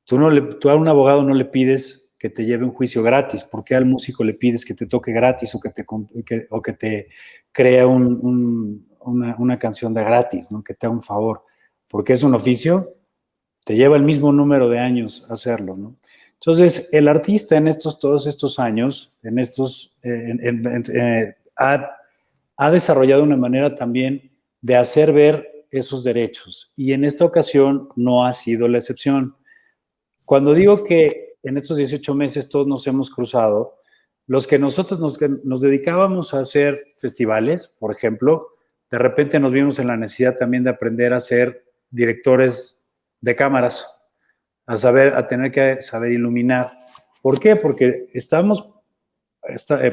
Tú a un abogado no le pides que te lleve un juicio gratis. ¿Por qué al músico le pides que te toque gratis o que te crea una canción de gratis, ¿no? Que te haga un favor? Porque es un oficio, te lleva el mismo número de años hacerlo, ¿no? Entonces, el artista en todos estos años, ha desarrollado una manera también de hacer ver esos derechos. Y en esta ocasión no ha sido la excepción. Cuando digo que en estos 18 meses todos nos hemos cruzado, los que nosotros nos dedicábamos a hacer festivales, por ejemplo, de repente nos vimos en la necesidad también de aprender a ser directores de cámaras, a tener que saber iluminar. ¿Por qué? Porque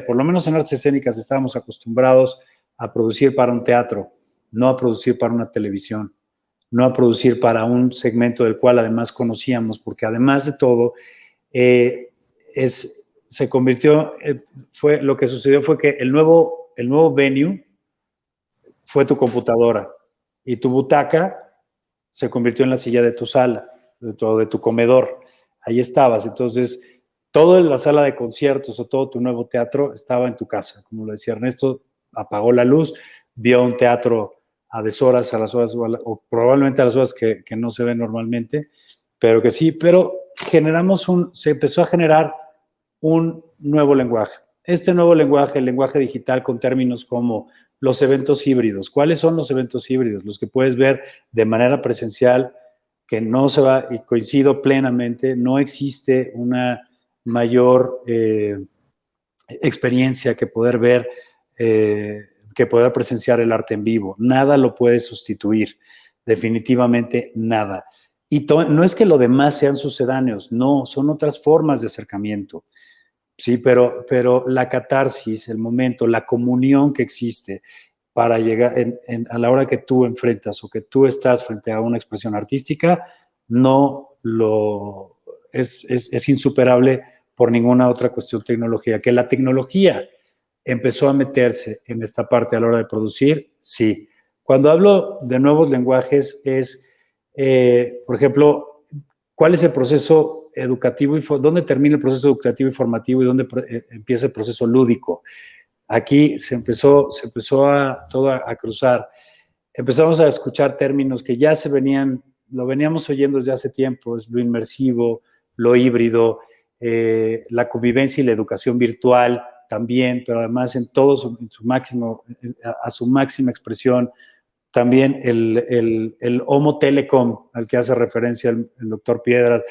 por lo menos en artes escénicas, estábamos acostumbrados a producir para un teatro, no a producir para una televisión, no a producir para un segmento del cual además conocíamos, porque además de todo, lo que sucedió fue que el nuevo venue fue tu computadora y tu butaca se convirtió en la silla de tu sala, de tu comedor. Ahí estabas. Entonces, toda la sala de conciertos o todo tu nuevo teatro estaba en tu casa. Como lo decía Ernesto, apagó la luz, vio un teatro a deshoras, a las horas, o probablemente a las horas que no se ven normalmente, pero que sí, pero se empezó a generar un nuevo lenguaje. Este nuevo lenguaje, el lenguaje digital, con términos como los eventos híbridos. ¿Cuáles son los eventos híbridos? Los que puedes ver de manera presencial, que no se va, y coincido plenamente, no existe una mayor experiencia que poder ver, que poder presenciar el arte en vivo. Nada lo puede sustituir, definitivamente nada. Y no es que lo demás sean sucedáneos, no, son otras formas de acercamiento. Sí, pero la catarsis, el momento, la comunión que existe para llegar a la hora que tú enfrentas o que tú estás frente a una expresión artística, es insuperable por ninguna otra cuestión tecnología. Que la tecnología empezó a meterse en esta parte a la hora de producir, sí. Cuando hablo de nuevos lenguajes por ejemplo, ¿cuál es el proceso educativo? ¿Dónde termina el proceso educativo y formativo y dónde empieza el proceso lúdico? Aquí se empezó todo a cruzar. Empezamos a escuchar términos que ya lo veníamos oyendo desde hace tiempo, es lo inmersivo, lo híbrido, la convivencia y la educación virtual también, pero además a su máxima expresión. También el Homo Telecom, al que hace referencia el doctor Piedras,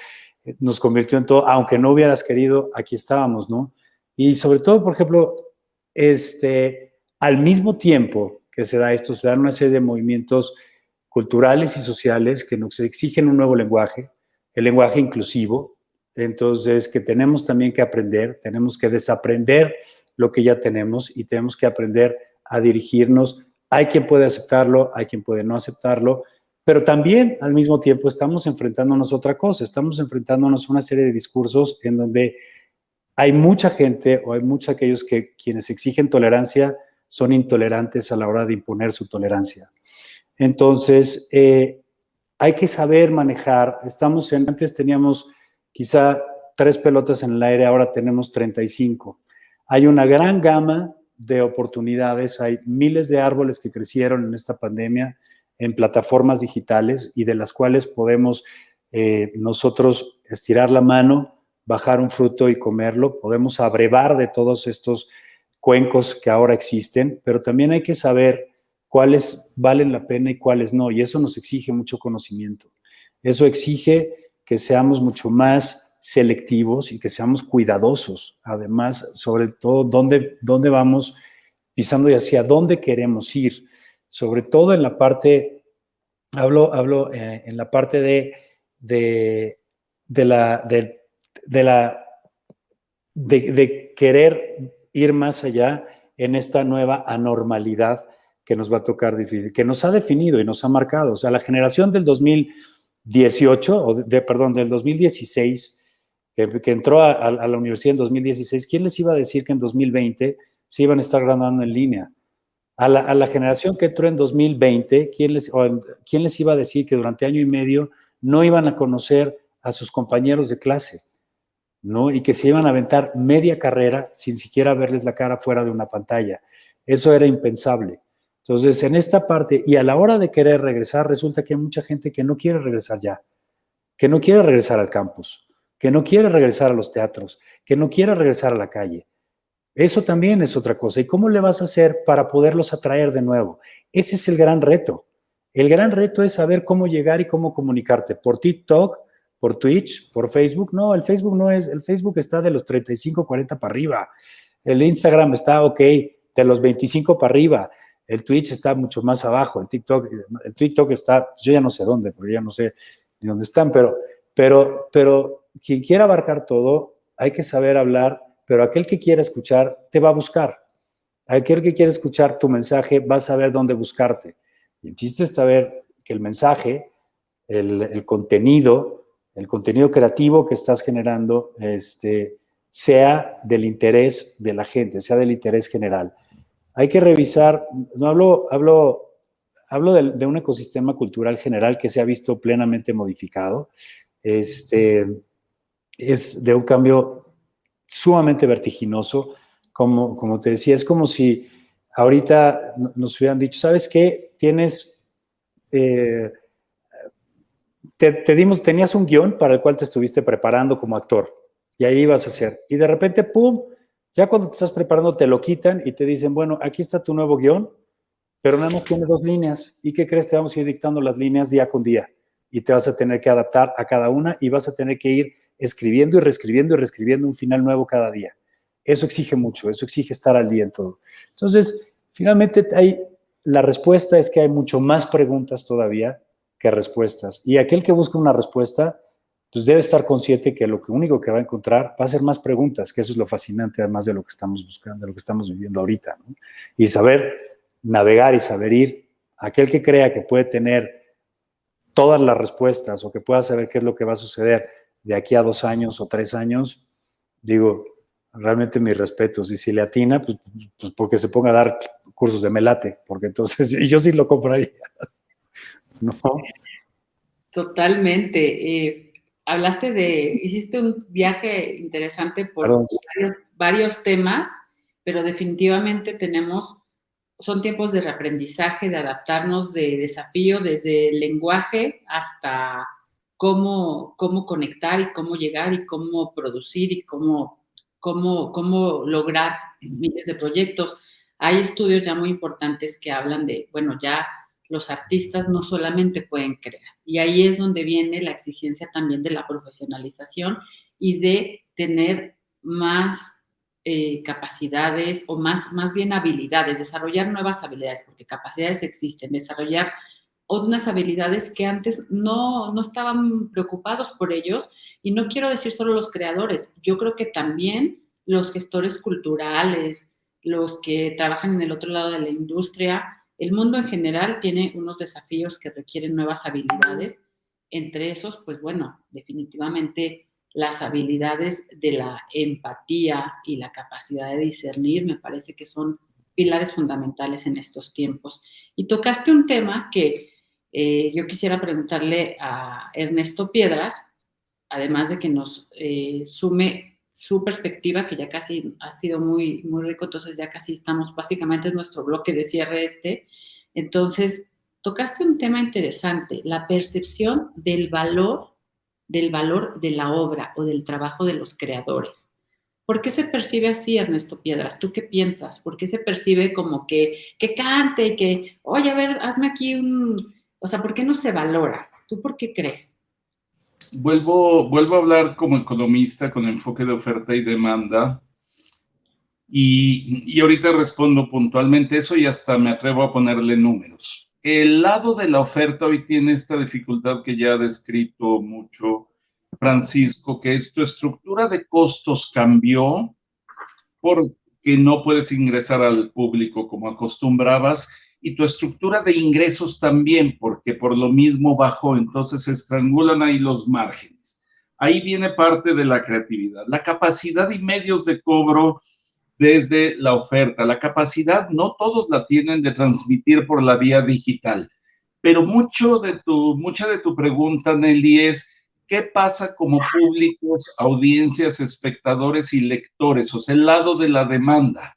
nos convirtió en todo, aunque no hubieras querido, aquí estábamos, ¿no? Y sobre todo, por ejemplo, al mismo tiempo que se dan una serie de movimientos culturales y sociales que nos exigen un nuevo lenguaje, el lenguaje inclusivo. Entonces, que tenemos también que aprender, tenemos que desaprender lo que ya tenemos y tenemos que aprender a dirigirnos. Hay quien puede aceptarlo, hay quien puede no aceptarlo, pero también al mismo tiempo estamos enfrentándonos a otra cosa, estamos enfrentándonos a una serie de discursos en donde hay mucha gente o hay muchos aquellos quienes exigen tolerancia son intolerantes a la hora de imponer su tolerancia. Entonces, hay que saber manejar. Antes teníamos quizá 3 pelotas en el aire, ahora tenemos 35. Hay una gran gama de oportunidades, hay miles de árboles que crecieron en esta pandemia en plataformas digitales y de las cuales podemos nosotros estirar la mano, bajar un fruto y comerlo. Podemos abrevar de todos estos cuencos que ahora existen, pero también hay que saber cuáles valen la pena y cuáles no, y eso nos exige mucho conocimiento. Eso exige que seamos mucho más selectivos y que seamos cuidadosos, además, sobre todo, dónde vamos pisando y hacia dónde queremos ir, sobre todo en la parte, hablo en la parte de querer ir más allá en esta nueva anormalidad que nos va a tocar difícil, que nos ha definido y nos ha marcado. O sea, la generación del 2018, del 2016, que entró a la universidad en 2016, ¿quién les iba a decir que en 2020 se iban a estar graduando en línea? A la generación que entró en 2020, ¿quién les iba a decir que durante año y medio no iban a conocer a sus compañeros de clase, ¿no? Y que se iban a aventar media carrera sin siquiera verles la cara fuera de una pantalla. Eso era impensable. Entonces, en esta parte, y a la hora de querer regresar, resulta que hay mucha gente que no quiere regresar ya, que no quiere regresar al campus, que no quiere regresar a los teatros, que no quiere regresar a la calle. Eso también es otra cosa. ¿Y cómo le vas a hacer para poderlos atraer de nuevo? Ese es el gran reto. El gran reto es saber cómo llegar y cómo comunicarte. ¿Por TikTok? ¿Por Twitch? ¿Por Facebook? No, el Facebook no es. El Facebook está de los 35, 40 para arriba. El Instagram está, ok, de los 25 para arriba. El Twitch está mucho más abajo. El TikTok está, yo ya no sé dónde, porque ya no sé ni dónde están, pero quien quiera abarcar todo, hay que saber hablar, pero aquel que quiera escuchar te va a buscar. Aquel que quiera escuchar tu mensaje va a saber dónde buscarte. Y el chiste es saber que el mensaje, el contenido creativo que estás generando, sea del interés de la gente, sea del interés general. Hay que revisar, no hablo de un ecosistema cultural general que se ha visto plenamente modificado. Es de un cambio sumamente vertiginoso. Como te decía, es como si ahorita nos hubieran dicho, ¿sabes qué? Tenías un guión para el cual te estuviste preparando como actor y ahí ibas a hacer. Y de repente, ¡pum! Ya cuando te estás preparando te lo quitan y te dicen, bueno, aquí está tu nuevo guión, pero nada más tiene 2 líneas. ¿Y qué crees? Te vamos a ir dictando las líneas día con día y te vas a tener que adaptar a cada una y vas a tener que ir escribiendo y reescribiendo un final nuevo cada día. Eso exige mucho, eso exige estar al día en todo. Entonces, finalmente la respuesta es que hay mucho más preguntas todavía que respuestas. Y aquel que busca una respuesta, pues debe estar consciente que lo único que va a encontrar va a ser más preguntas, que eso es lo fascinante además de lo que estamos buscando, de lo que estamos viviendo ahorita, ¿no? Y saber navegar y saber ir. Aquel que crea que puede tener todas las respuestas o que pueda saber qué es lo que va a suceder de aquí a 2 años o 3 años, digo, realmente mis respetos. Y si le atina, pues porque se ponga a dar cursos de melate, porque entonces yo sí lo compraría. ¿No? Totalmente. Hiciste un viaje interesante por varios temas, pero definitivamente son tiempos de reaprendizaje, de adaptarnos, de desafío, desde el lenguaje hasta cómo conectar y cómo llegar y cómo producir y cómo lograr miles de proyectos. Hay estudios ya muy importantes que hablan de, bueno, ya los artistas no solamente pueden crear. Y ahí es donde viene la exigencia también de la profesionalización y de tener más capacidades o más bien habilidades, desarrollar nuevas habilidades, porque capacidades existen, desarrollar unas habilidades que antes no estaban preocupados por ellos. Y no quiero decir solo los creadores, yo creo que también los gestores culturales, los que trabajan en el otro lado de la industria. El mundo en general tiene unos desafíos que requieren nuevas habilidades. Entre esos, pues bueno, definitivamente las habilidades de la empatía y la capacidad de discernir me parece que son pilares fundamentales en estos tiempos. Y tocaste un tema que yo quisiera preguntarle a Ernesto Piedras, además de que nos sume su perspectiva, que ya casi ha sido muy, muy rico, entonces ya casi estamos, básicamente es nuestro bloque de cierre Entonces, tocaste un tema interesante, la percepción del valor de la obra o del trabajo de los creadores. ¿Por qué se percibe así, Ernesto Piedras? ¿Tú qué piensas? ¿Por qué se percibe como que cante, que, oye, a ver, hazme aquí o sea, ¿por qué no se valora? ¿Tú por qué crees? Vuelvo a hablar como economista con enfoque de oferta y demanda y ahorita respondo puntualmente eso y hasta me atrevo a ponerle números. El lado de la oferta hoy tiene esta dificultad que ya ha descrito mucho Francisco, que es tu estructura de costos cambió porque no puedes ingresar al público como acostumbrabas y tu estructura de ingresos también, porque por lo mismo bajó, entonces se estrangulan ahí los márgenes. Ahí viene parte de la creatividad. La capacidad y medios de cobro desde la oferta. La capacidad no todos la tienen de transmitir por la vía digital, pero mucha de tu pregunta, Nelly, es ¿qué pasa como públicos, audiencias, espectadores y lectores? O sea, el lado de la demanda.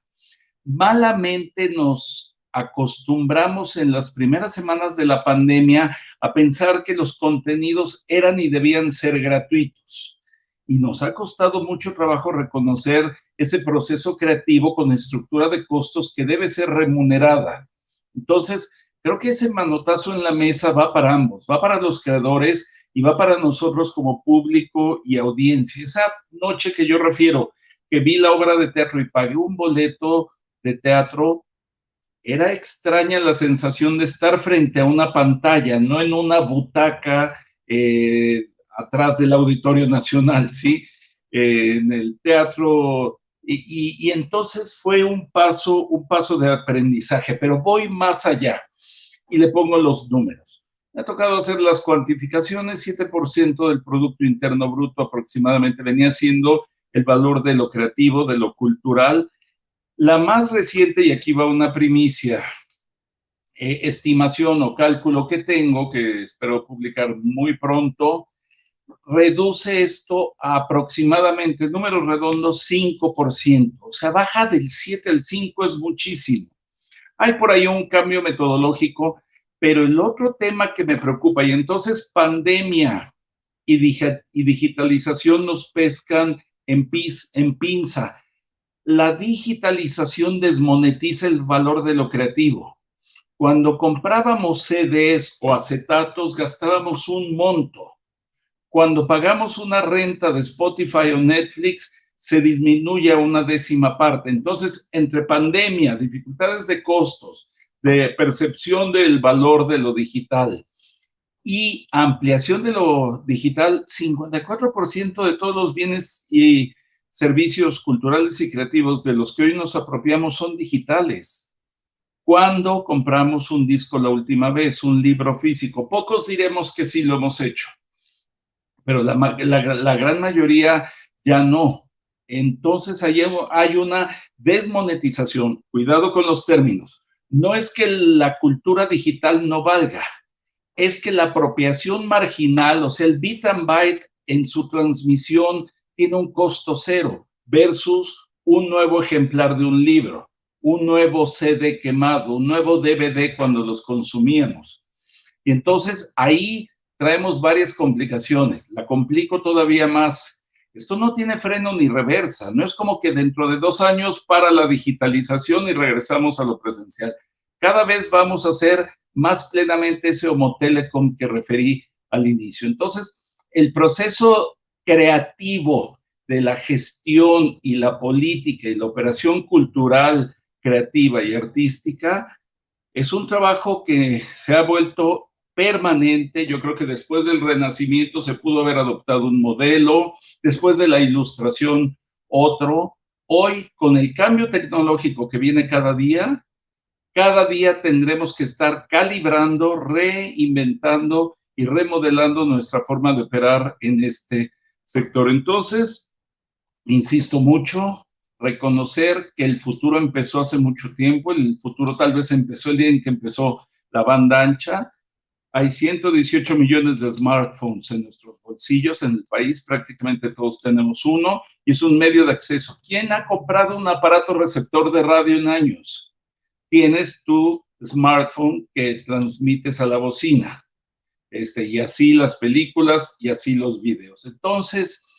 Malamente nos acostumbramos en las primeras semanas de la pandemia a pensar que los contenidos eran y debían ser gratuitos. Y nos ha costado mucho trabajo reconocer ese proceso creativo con estructura de costos que debe ser remunerada. Entonces, creo que ese manotazo en la mesa va para ambos, va para los creadores y va para nosotros como público y audiencia. Esa noche que yo refiero, que vi la obra de teatro y pagué un boleto de teatro, era extraña la sensación de estar frente a una pantalla, no en una butaca atrás del Auditorio Nacional, ¿sí? En el teatro, y entonces fue un paso de aprendizaje, pero voy más allá y le pongo los números. Me ha tocado hacer las cuantificaciones, 7% del Producto Interno Bruto aproximadamente venía siendo el valor de lo creativo, de lo cultural. La más reciente, y aquí va una primicia, estimación o cálculo que tengo, que espero publicar muy pronto, reduce esto a aproximadamente, números redondos, 5%. O sea, baja del 7 al 5, es muchísimo. Hay por ahí un cambio metodológico, pero el otro tema que me preocupa, y entonces pandemia y digitalización nos pescan en pinza. La digitalización desmonetiza el valor de lo creativo. Cuando comprábamos CDs o acetatos, gastábamos un monto. Cuando pagamos una renta de Spotify o Netflix, se disminuye a una décima parte. Entonces, entre pandemia, dificultades de costos, de percepción del valor de lo digital y ampliación de lo digital, 54% de todos los bienes y servicios culturales y creativos de los que hoy nos apropiamos son digitales. ¿Cuándo compramos un disco la última vez, un libro físico? Pocos diremos que sí lo hemos hecho, pero la gran mayoría ya no. Entonces hay una desmonetización. Cuidado con los términos. No es que la cultura digital no valga, es que la apropiación marginal, o sea, el bit and byte en su transmisión tiene un costo cero versus un nuevo ejemplar de un libro, un nuevo CD quemado, un nuevo DVD cuando los consumíamos. Y entonces ahí traemos varias complicaciones. La complico todavía más. Esto no tiene freno ni reversa. No es como que dentro de 2 años para la digitalización y regresamos a lo presencial. Cada vez vamos a hacer más plenamente ese Homo Telecom que referí al inicio. Entonces, el proceso creativo de la gestión y la política y la operación cultural, creativa y artística es un trabajo que se ha vuelto permanente. Yo creo que después del Renacimiento se pudo haber adoptado un modelo, después de la Ilustración otro. Hoy, con el cambio tecnológico que viene cada día tendremos que estar calibrando, reinventando y remodelando nuestra forma de operar en este sector. Entonces, insisto mucho, reconocer que el futuro empezó hace mucho tiempo, el futuro tal vez empezó el día en que empezó la banda ancha. Hay 118 millones de smartphones en nuestros bolsillos en el país, prácticamente todos tenemos uno, y es un medio de acceso. ¿Quién ha comprado un aparato receptor de radio en años? Tienes tu smartphone que transmites a la bocina, y así las películas y así los videos. Entonces,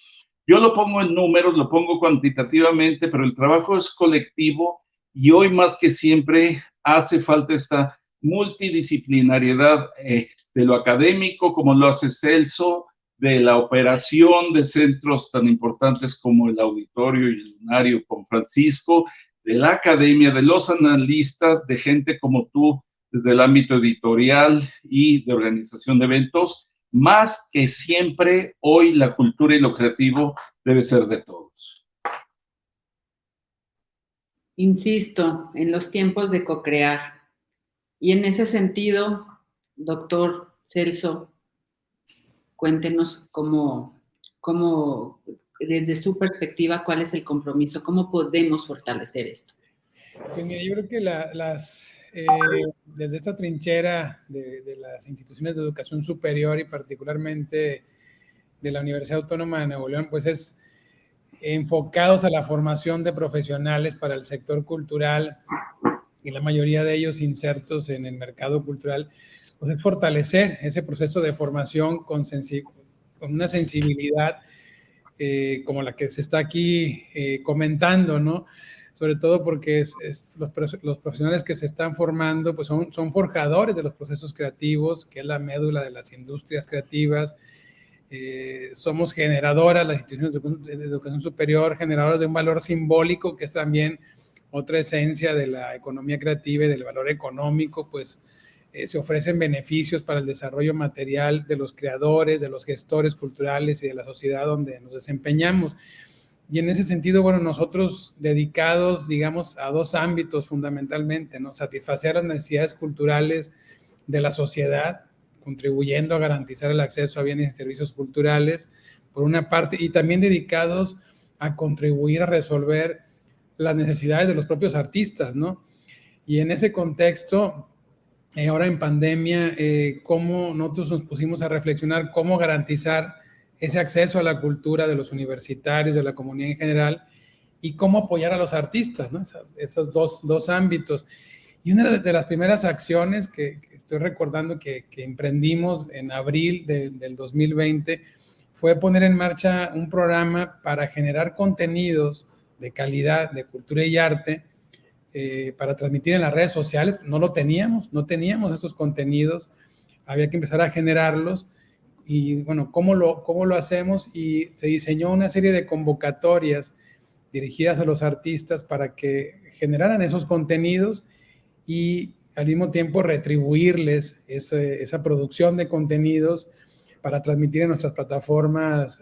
yo lo pongo en números, lo pongo cuantitativamente, pero el trabajo es colectivo y hoy más que siempre hace falta esta multidisciplinariedad de lo académico, como lo hace Celso, de la operación de centros tan importantes como el Auditorio y el Lunario con Francisco, de la academia, de los analistas, de gente como tú, desde el ámbito editorial y de organización de eventos. Más que siempre, hoy la cultura y lo creativo debe ser de todos. Insisto, en los tiempos de co-crear. Y en ese sentido, doctor Celso, cuéntenos cómo desde su perspectiva, ¿cuál es el compromiso? ¿Cómo podemos fortalecer esto? Pues mira, yo creo que desde esta trinchera de las instituciones de educación superior y particularmente de la Universidad Autónoma de Nuevo León, pues es enfocados a la formación de profesionales para el sector cultural y la mayoría de ellos insertos en el mercado cultural, pues es fortalecer ese proceso de formación con una sensibilidad como la que se está aquí comentando, ¿no? Sobre todo porque los profesionales que se están formando pues son forjadores de los procesos creativos, que es la médula de las industrias creativas. Somos generadoras, las instituciones de educación superior, generadoras de un valor simbólico, que es también otra esencia de la economía creativa y del valor económico, pues se ofrecen beneficios para el desarrollo material de los creadores, de los gestores culturales y de la sociedad donde nos desempeñamos. Y en ese sentido, bueno, nosotros dedicados, digamos, a dos ámbitos fundamentalmente, ¿no? Satisfacer las necesidades culturales de la sociedad, contribuyendo a garantizar el acceso a bienes y servicios culturales, por una parte, y también dedicados a contribuir a resolver las necesidades de los propios artistas, ¿no? Y en ese contexto, ahora en pandemia, cómo nosotros nos pusimos a reflexionar cómo garantizar ese acceso a la cultura de los universitarios, de la comunidad en general, y cómo apoyar a los artistas, ¿no? Esos dos ámbitos. Y una de las primeras acciones que estoy recordando que emprendimos en abril del 2020 fue poner en marcha un programa para generar contenidos de calidad, de cultura y arte, para transmitir en las redes sociales. No teníamos esos contenidos, había que empezar a generarlos. Y bueno, ¿cómo lo hacemos? Y se diseñó una serie de convocatorias dirigidas a los artistas para que generaran esos contenidos y al mismo tiempo retribuirles esa producción de contenidos para transmitir en nuestras plataformas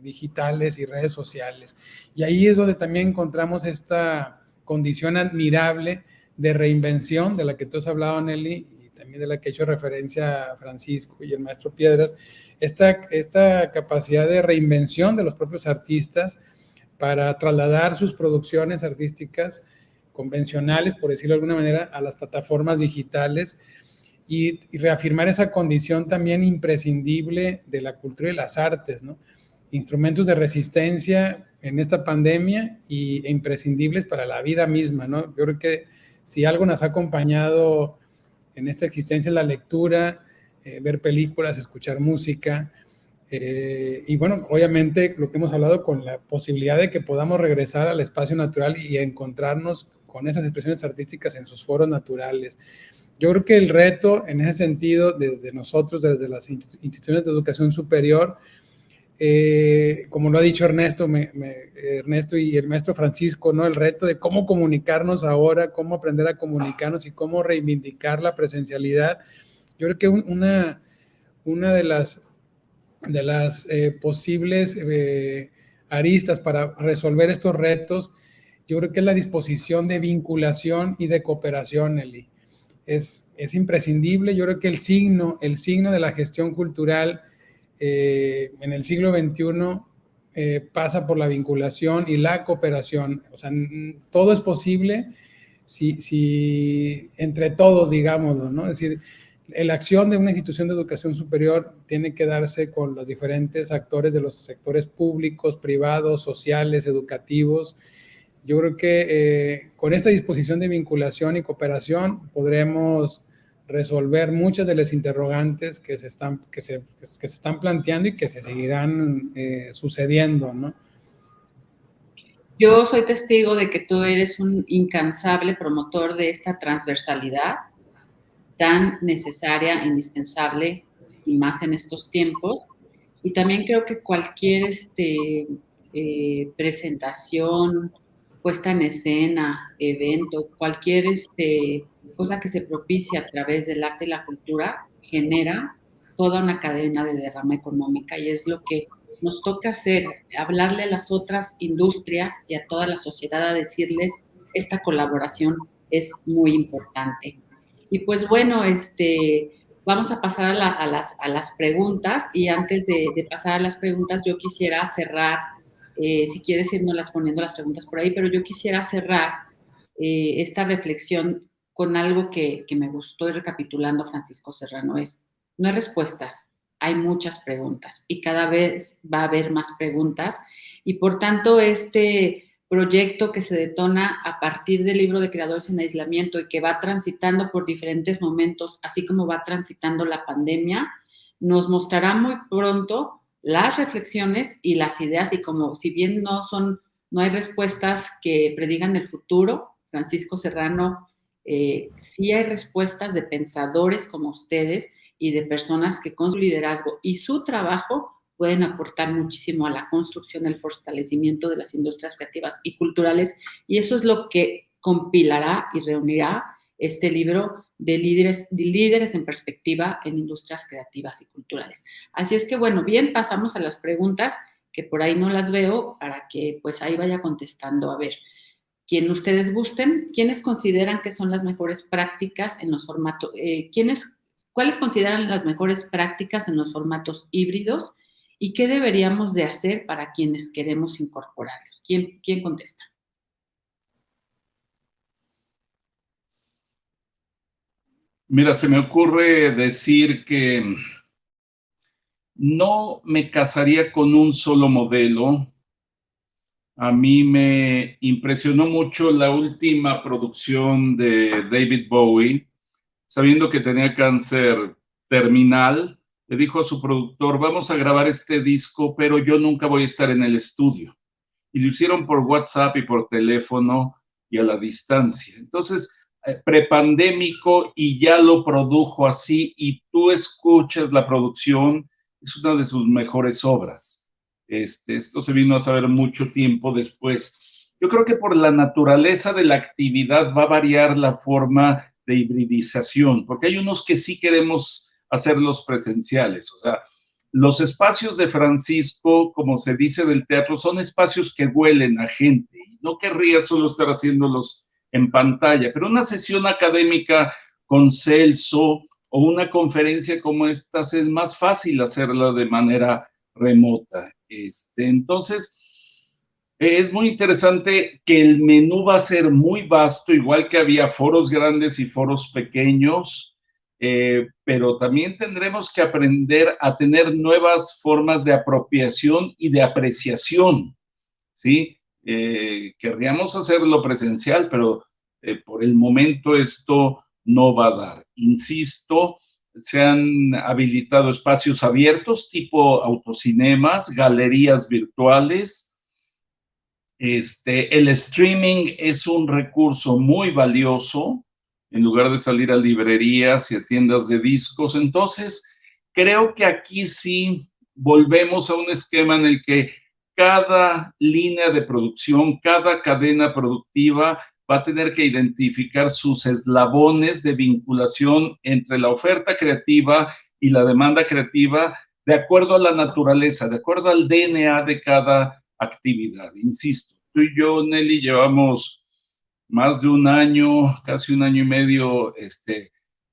digitales y redes sociales. Y ahí es donde también encontramos esta condición admirable de reinvención de la que tú has hablado, Nelly, y también de la que ha hecho referencia Francisco y el maestro Piedras, esta capacidad de reinvención de los propios artistas para trasladar sus producciones artísticas convencionales, por decirlo de alguna manera, a las plataformas digitales y reafirmar esa condición también imprescindible de la cultura y las artes, ¿no? Instrumentos de resistencia en esta pandemia e imprescindibles para la vida misma, ¿no? Yo creo que si algo nos ha acompañado en esta existencia es la lectura, ver películas, escuchar música, y bueno, obviamente lo que hemos hablado con la posibilidad de que podamos regresar al espacio natural y encontrarnos con esas expresiones artísticas en sus foros naturales. Yo creo que el reto en ese sentido, desde nosotros, desde las instituciones de educación superior, como lo ha dicho Ernesto y el maestro Francisco, ¿no? El reto de cómo comunicarnos ahora, cómo aprender a comunicarnos y cómo reivindicar la presencialidad. Yo creo que una de las posibles aristas para resolver estos retos, yo creo que es la disposición de vinculación y de cooperación, Eli. Es imprescindible. Yo creo que el signo de la gestión cultural en el siglo XXI pasa por la vinculación y la cooperación. O sea, todo es posible si entre todos, digámoslo, ¿no? Es decir, la acción de una institución de educación superior tiene que darse con los diferentes actores de los sectores públicos, privados, sociales, educativos. Yo creo que con esta disposición de vinculación y cooperación podremos resolver muchas de las interrogantes que se están planteando y que se seguirán sucediendo, ¿no? Yo soy testigo de que tú eres un incansable promotor de esta transversalidad tan necesaria, indispensable, y más en estos tiempos. Y también creo que cualquier presentación, puesta en escena, evento, cualquier cosa que se propicie a través del arte y la cultura, genera toda una cadena de derrama económica y es lo que nos toca hacer, hablarle a las otras industrias y a toda la sociedad, a decirles, esta colaboración es muy importante. Y pues bueno, vamos a pasar a las preguntas y antes de pasar a las preguntas yo quisiera cerrar Si quieres irnos poniendo las preguntas por ahí, pero yo quisiera cerrar esta reflexión con algo que me gustó, y recapitulando, Francisco Serrano, no hay respuestas, hay muchas preguntas y cada vez va a haber más preguntas, y por tanto este proyecto que se detona a partir del libro de Creadores en Aislamiento y que va transitando por diferentes momentos, así como va transitando la pandemia, nos mostrará muy pronto las reflexiones y las ideas, y como si bien no hay respuestas que predigan el futuro, Francisco Serrano, sí hay respuestas de pensadores como ustedes y de personas que con su liderazgo y su trabajo pueden aportar muchísimo a la construcción, el fortalecimiento de las industrias creativas y culturales, y eso es lo que compilará y reunirá este libro de líderes en perspectiva en industrias creativas y culturales. Así es que, bueno, bien, pasamos a las preguntas, que por ahí no las veo, para que pues ahí vaya contestando. A ver, quien ustedes gusten, ¿quiénes consideran que son las mejores prácticas en los formatos, cuáles consideran las mejores prácticas en los formatos híbridos y qué deberíamos de hacer para quienes queremos incorporarlos? ¿Quién contesta? Mira, se me ocurre decir que no me casaría con un solo modelo. A mí me impresionó mucho la última producción de David Bowie, sabiendo que tenía cáncer terminal. Le dijo a su productor, vamos a grabar este disco, pero yo nunca voy a estar en el estudio. Y lo hicieron por WhatsApp y por teléfono y a la distancia. Entonces, prepandémico, y ya lo produjo así, y tú escuchas la producción, es una de sus mejores obras. Esto se vino a saber mucho tiempo después. Yo creo que por la naturaleza de la actividad va a variar la forma de hibridización, porque hay unos que sí queremos hacerlos presenciales. O sea, los espacios de Francisco, como se dice del teatro, son espacios que huelen a gente. No querría solo estar haciéndolos en pantalla, pero una sesión académica con Celso o una conferencia como esta es más fácil hacerla de manera remota. Entonces, es muy interesante que el menú va a ser muy vasto, igual que había foros grandes y foros pequeños, pero también tendremos que aprender a tener nuevas formas de apropiación y de apreciación, ¿sí? Querríamos hacerlo presencial, pero por el momento esto no va a dar. Insisto, se han habilitado espacios abiertos tipo autocinemas, galerías virtuales. El streaming es un recurso muy valioso en lugar de salir a librerías y a tiendas de discos. Entonces, creo que aquí sí volvemos a un esquema en el que cada línea de producción, cada cadena productiva va a tener que identificar sus eslabones de vinculación entre la oferta creativa y la demanda creativa de acuerdo a la naturaleza, de acuerdo al DNA de cada actividad. Insisto, tú y yo, Nelly, llevamos más de un año, casi un año y medio,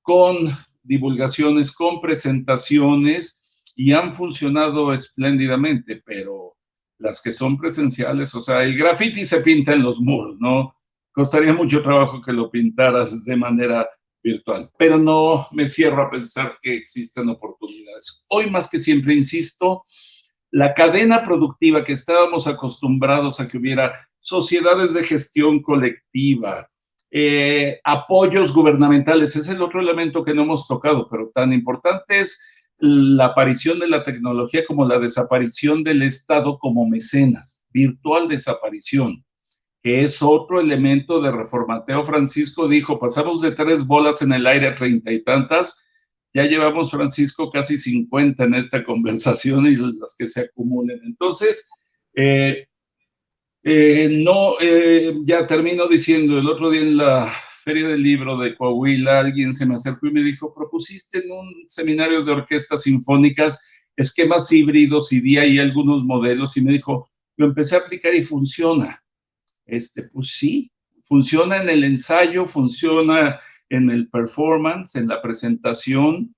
con divulgaciones, con presentaciones, y han funcionado espléndidamente, pero las que son presenciales, o sea, el graffiti se pinta en los muros, ¿no? Costaría mucho trabajo que lo pintaras de manera virtual, pero no me cierro a pensar que existan oportunidades. Hoy más que siempre, insisto, la cadena productiva que estábamos acostumbrados a que hubiera sociedades de gestión colectiva, apoyos gubernamentales, es el otro elemento que no hemos tocado, pero tan importante es la aparición de la tecnología como la desaparición del Estado como mecenas, virtual desaparición, que es otro elemento de reformateo. Francisco dijo, pasamos de 3 bolas en el aire a 30 y tantas, ya llevamos, Francisco, casi 50 en esta conversación y las que se acumulen. Entonces, ya termino diciendo, el otro día en la Feria del Libro de Coahuila, alguien se me acercó y me dijo, propusiste en un seminario de orquestas sinfónicas esquemas híbridos y di ahí algunos modelos, y me dijo, lo empecé a aplicar y funciona. Pues sí, funciona en el ensayo, funciona en el performance, en la presentación.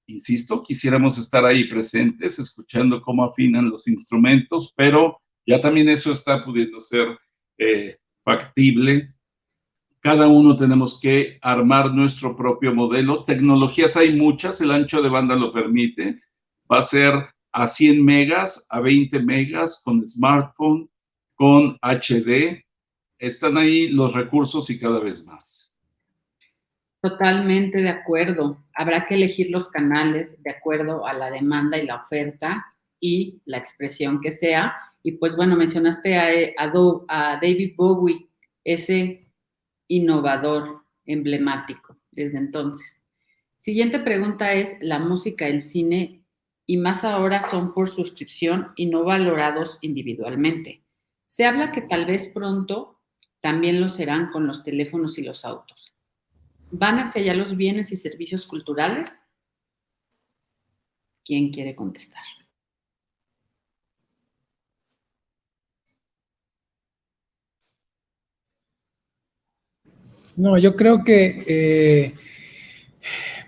Insisto, quisiéramos estar ahí presentes, escuchando cómo afinan los instrumentos, pero Ya también eso está pudiendo ser factible. Cada uno tenemos que armar nuestro propio modelo. Tecnologías hay muchas, el ancho de banda lo permite. Va a ser a 100 megas, a 20 megas, con smartphone, con HD. Están ahí los recursos y cada vez más. Totalmente de acuerdo. Habrá que elegir los canales de acuerdo a la demanda y la oferta y la expresión que sea. Y pues bueno, mencionaste a David Bowie, ese innovador emblemático desde entonces. Siguiente pregunta es, ¿la música, el cine y más ahora son por suscripción y no valorados individualmente? Se habla que tal vez pronto también lo serán con los teléfonos y los autos. ¿Van hacia allá los bienes y servicios culturales? ¿Quién quiere contestar? No, yo creo que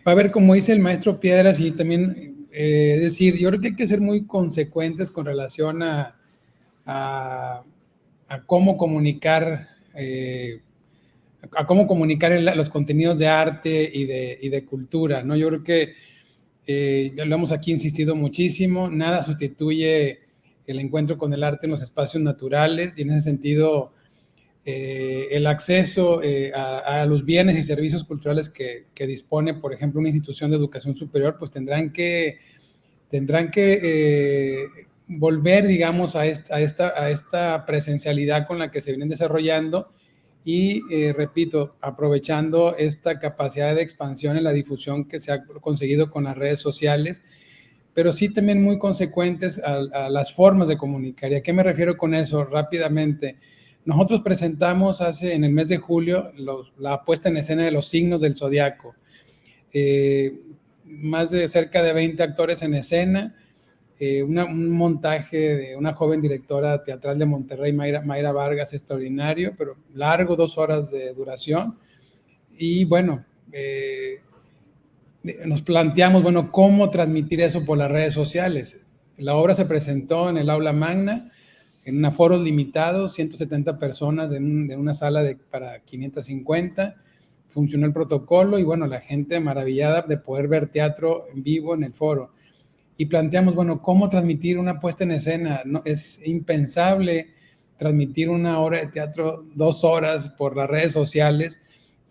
va a haber, como dice el maestro Piedras, y también, es decir, yo creo que hay que ser muy consecuentes con relación a cómo comunicar, los contenidos de arte y de cultura, ¿no? Yo creo que ya lo hemos aquí insistido muchísimo, nada sustituye el encuentro con el arte en los espacios naturales, y en ese sentido el acceso a los bienes y servicios culturales que dispone, por ejemplo, una institución de educación superior, pues tendrán que volver, digamos, a esta presencialidad con la que se vienen desarrollando y, repito, aprovechando esta capacidad de expansión en la difusión que se ha conseguido con las redes sociales, pero sí también muy consecuentes a las formas de comunicar. ¿Y a qué me refiero con eso? Rápidamente. Nosotros presentamos en el mes de julio la puesta en escena de los signos del zodiaco. Más de cerca de 20 actores en escena, un montaje de una joven directora teatral de Monterrey, Mayra Vargas, extraordinario, pero largo, 2 horas de duración. Y bueno, nos planteamos, bueno, cómo transmitir eso por las redes sociales. La obra se presentó en el aula magna, en un aforo limitado, 170 personas de una sala para 550. Funcionó el protocolo y bueno, la gente maravillada de poder ver teatro en vivo en el foro. Y planteamos, bueno, ¿cómo transmitir una puesta en escena? No, es impensable transmitir una obra de teatro 2 horas por las redes sociales,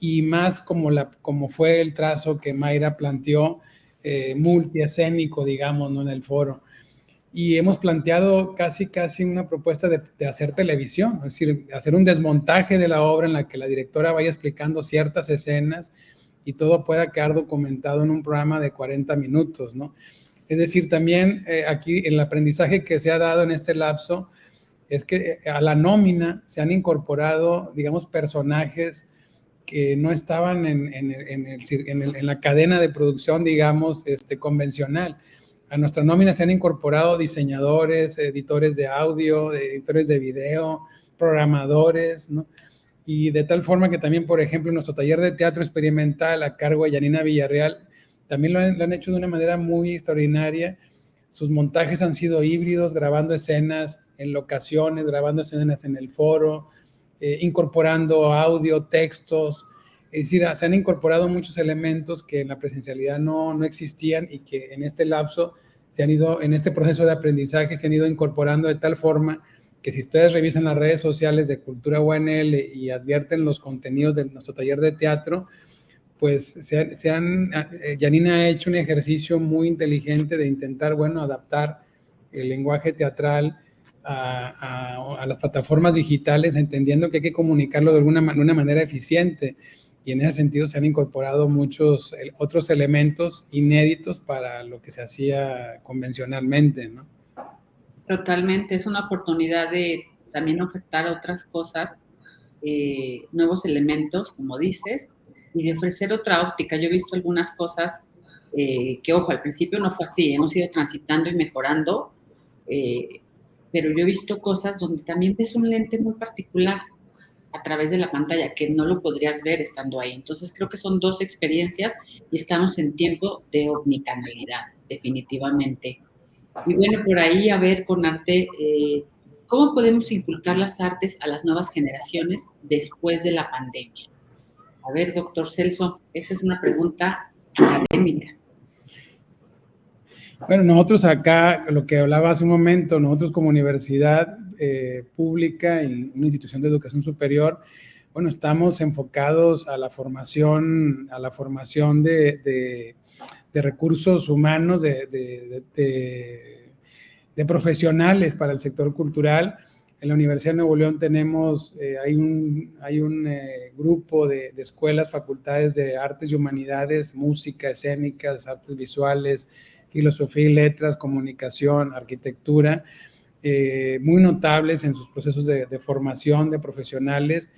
y más como fue el trazo que Mayra planteó, multiescénico, digamos, ¿no? En el foro. Y hemos planteado casi una propuesta de hacer televisión, es decir, hacer un desmontaje de la obra en la que la directora vaya explicando ciertas escenas y todo pueda quedar documentado en un programa de 40 minutos, ¿no? Es decir, también aquí el aprendizaje que se ha dado en este lapso es que a la nómina se han incorporado, digamos, personajes que no estaban en la cadena de producción, digamos, convencional. A nuestra nómina se han incorporado diseñadores, editores de audio, editores de video, programadores, ¿no? Y de tal forma que también, por ejemplo, nuestro taller de teatro experimental a cargo de Yanina Villarreal, también lo han hecho de una manera muy extraordinaria. Sus montajes han sido híbridos, grabando escenas en locaciones, grabando escenas en el foro, incorporando audio, textos. Es decir, se han incorporado muchos elementos que en la presencialidad no existían y que en este lapso en este proceso de aprendizaje se han ido incorporando de tal forma que si ustedes revisan las redes sociales de Cultura UNL y advierten los contenidos de nuestro taller de teatro, pues Yanina ha hecho un ejercicio muy inteligente de intentar, bueno, adaptar el lenguaje teatral a las plataformas digitales, entendiendo que hay que comunicarlo de una manera eficiente. Y en ese sentido se han incorporado muchos otros elementos inéditos para lo que se hacía convencionalmente, ¿no? Totalmente, es una oportunidad de también ofertar otras cosas, nuevos elementos, como dices, y de ofrecer otra óptica. Yo he visto algunas cosas que, ojo, al principio no fue así, hemos ido transitando y mejorando, pero yo he visto cosas donde también ves un lente muy particular a través de la pantalla, que no lo podrías ver estando ahí. Entonces creo que son 2 experiencias y estamos en tiempo de omnicanalidad, definitivamente. Y bueno, por ahí, a ver, con arte, ¿Cómo podemos inculcar las artes a las nuevas generaciones después de la pandemia? A ver, doctor Celso, esa es una pregunta académica. Bueno, nosotros acá, lo que hablaba hace un momento, nosotros como universidad pública y una institución de educación superior, bueno, estamos enfocados a la formación de recursos humanos, de profesionales para el sector cultural. En la Universidad de Nuevo León tenemos, hay un grupo de escuelas, facultades de artes y humanidades, música, escénicas, artes visuales, filosofía y letras, comunicación, arquitectura, muy notables en sus procesos de formación de profesionales.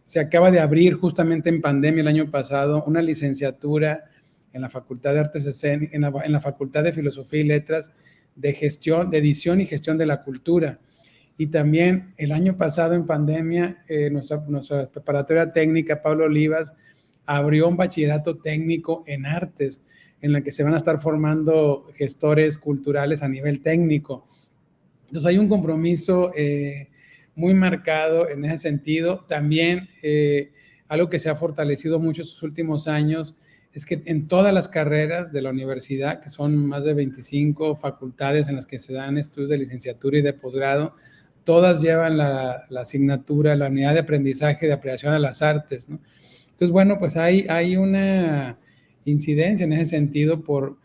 Se acaba de abrir justamente en pandemia el año pasado una licenciatura en la Facultad de Artes Escénicas, en la Facultad de Filosofía y Letras, de gestión, de edición y gestión de la cultura. Y también el año pasado en pandemia, nuestra preparatoria técnica, Pablo Olivas, abrió un bachillerato técnico en artes, en la que se van a estar formando gestores culturales a nivel técnico. Entonces hay un compromiso muy marcado en ese sentido. También algo que se ha fortalecido mucho estos últimos años es que en todas las carreras de la universidad, que son más de 25 facultades en las que se dan estudios de licenciatura y de posgrado, todas llevan la asignatura, la unidad de aprendizaje de apreciación a las artes, ¿no? Entonces, bueno, pues hay una incidencia en ese sentido por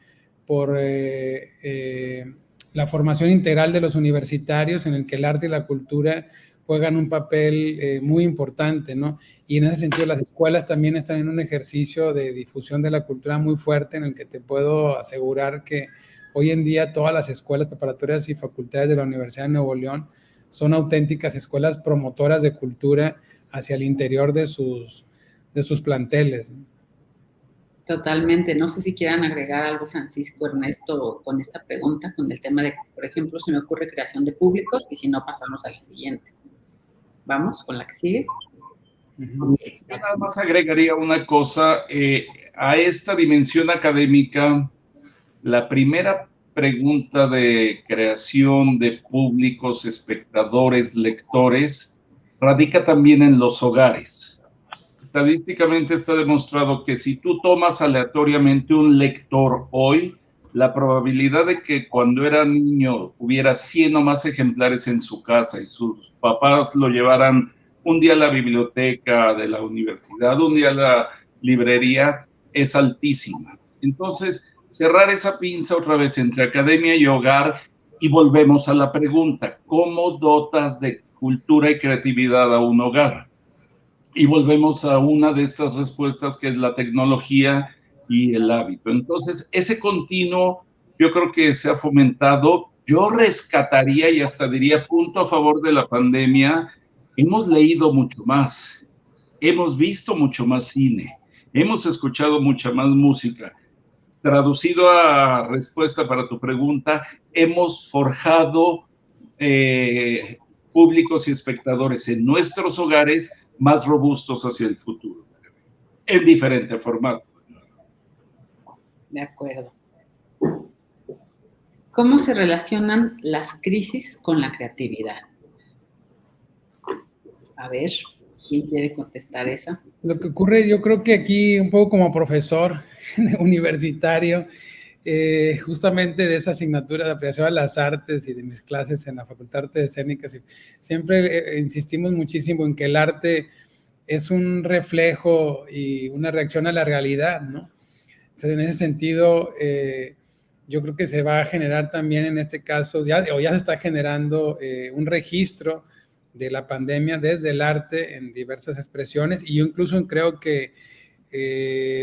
la formación integral de los universitarios, en el que el arte y la cultura juegan un papel muy importante, ¿no? Y en ese sentido las escuelas también están en un ejercicio de difusión de la cultura muy fuerte, en el que te puedo asegurar que hoy en día todas las escuelas preparatorias y facultades de la Universidad de Nuevo León son auténticas escuelas promotoras de cultura hacia el interior de sus planteles, ¿no? Totalmente. No sé si quieran agregar algo, Francisco, Ernesto, con esta pregunta, con el tema de, por ejemplo, se me ocurre creación de públicos, y si no, pasamos a la siguiente. Vamos con la que sigue. Yo nada más agregaría una cosa. A esta dimensión académica, la primera pregunta de creación de públicos, espectadores, lectores, radica también en los hogares. Estadísticamente está demostrado que si tú tomas aleatoriamente un lector hoy, la probabilidad de que cuando era niño hubiera 100 o más ejemplares en su casa y sus papás lo llevaran un día a la biblioteca de la universidad, un día a la librería, es altísima. Entonces, cerrar esa pinza otra vez entre academia y hogar, y volvemos a la pregunta: ¿cómo dotas de cultura y creatividad a un hogar? Y volvemos a una de estas respuestas, que es la tecnología y el hábito. Entonces, ese continuo yo creo que se ha fomentado. Yo rescataría y hasta diría, punto a favor de la pandemia: hemos leído mucho más, hemos visto mucho más cine, hemos escuchado mucha más música. Traducido a respuesta para tu pregunta, hemos forjado públicos y espectadores en nuestros hogares más robustos hacia el futuro, en diferente formato. De acuerdo. ¿Cómo se relacionan las crisis con la creatividad? A ver, ¿quién quiere contestar esa? Lo que ocurre, yo creo que aquí, un poco como profesor universitario, justamente de esa asignatura de apreciación a las artes y de mis clases en la Facultad de Artes Escénicas, siempre insistimos muchísimo en que el arte es un reflejo y una reacción a la realidad, ¿no? Entonces, en ese sentido, yo creo que se va a generar también en este caso, ya se está generando un registro de la pandemia desde el arte en diversas expresiones, y yo incluso creo que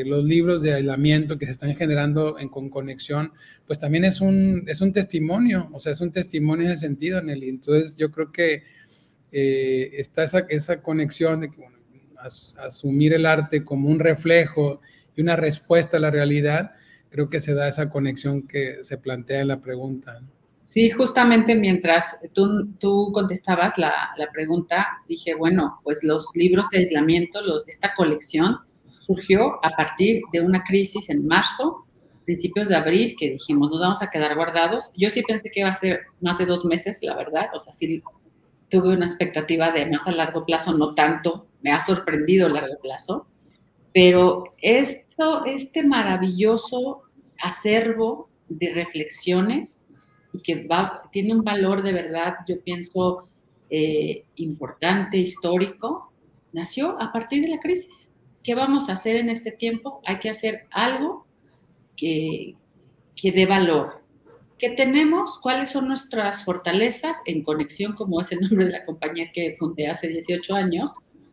los libros de aislamiento que se están generando con conexión, pues también es un testimonio, o sea, es un testimonio en ese sentido, Nelly. Entonces yo creo que está esa conexión de que, bueno, asumir el arte como un reflejo y una respuesta a la realidad, creo que se da esa conexión que se plantea en la pregunta, ¿no? Sí, justamente mientras tú contestabas la pregunta, dije, bueno, pues los libros de aislamiento, esta colección surgió a partir de una crisis en marzo, principios de abril, que dijimos, nos vamos a quedar guardados. Yo sí pensé que iba a ser más de 2 meses, la verdad, o sea, sí tuve una expectativa de más a largo plazo, no tanto, me ha sorprendido a largo plazo, pero este maravilloso acervo de reflexiones y que tiene un valor de verdad, yo pienso, importante, histórico, nació a partir de la crisis. ¿Qué vamos a hacer en este tiempo? Hay que hacer algo que dé valor. ¿Qué tenemos? ¿Cuáles son nuestras fortalezas? En conexión, como es el nombre de la compañía que fundé hace 18 años,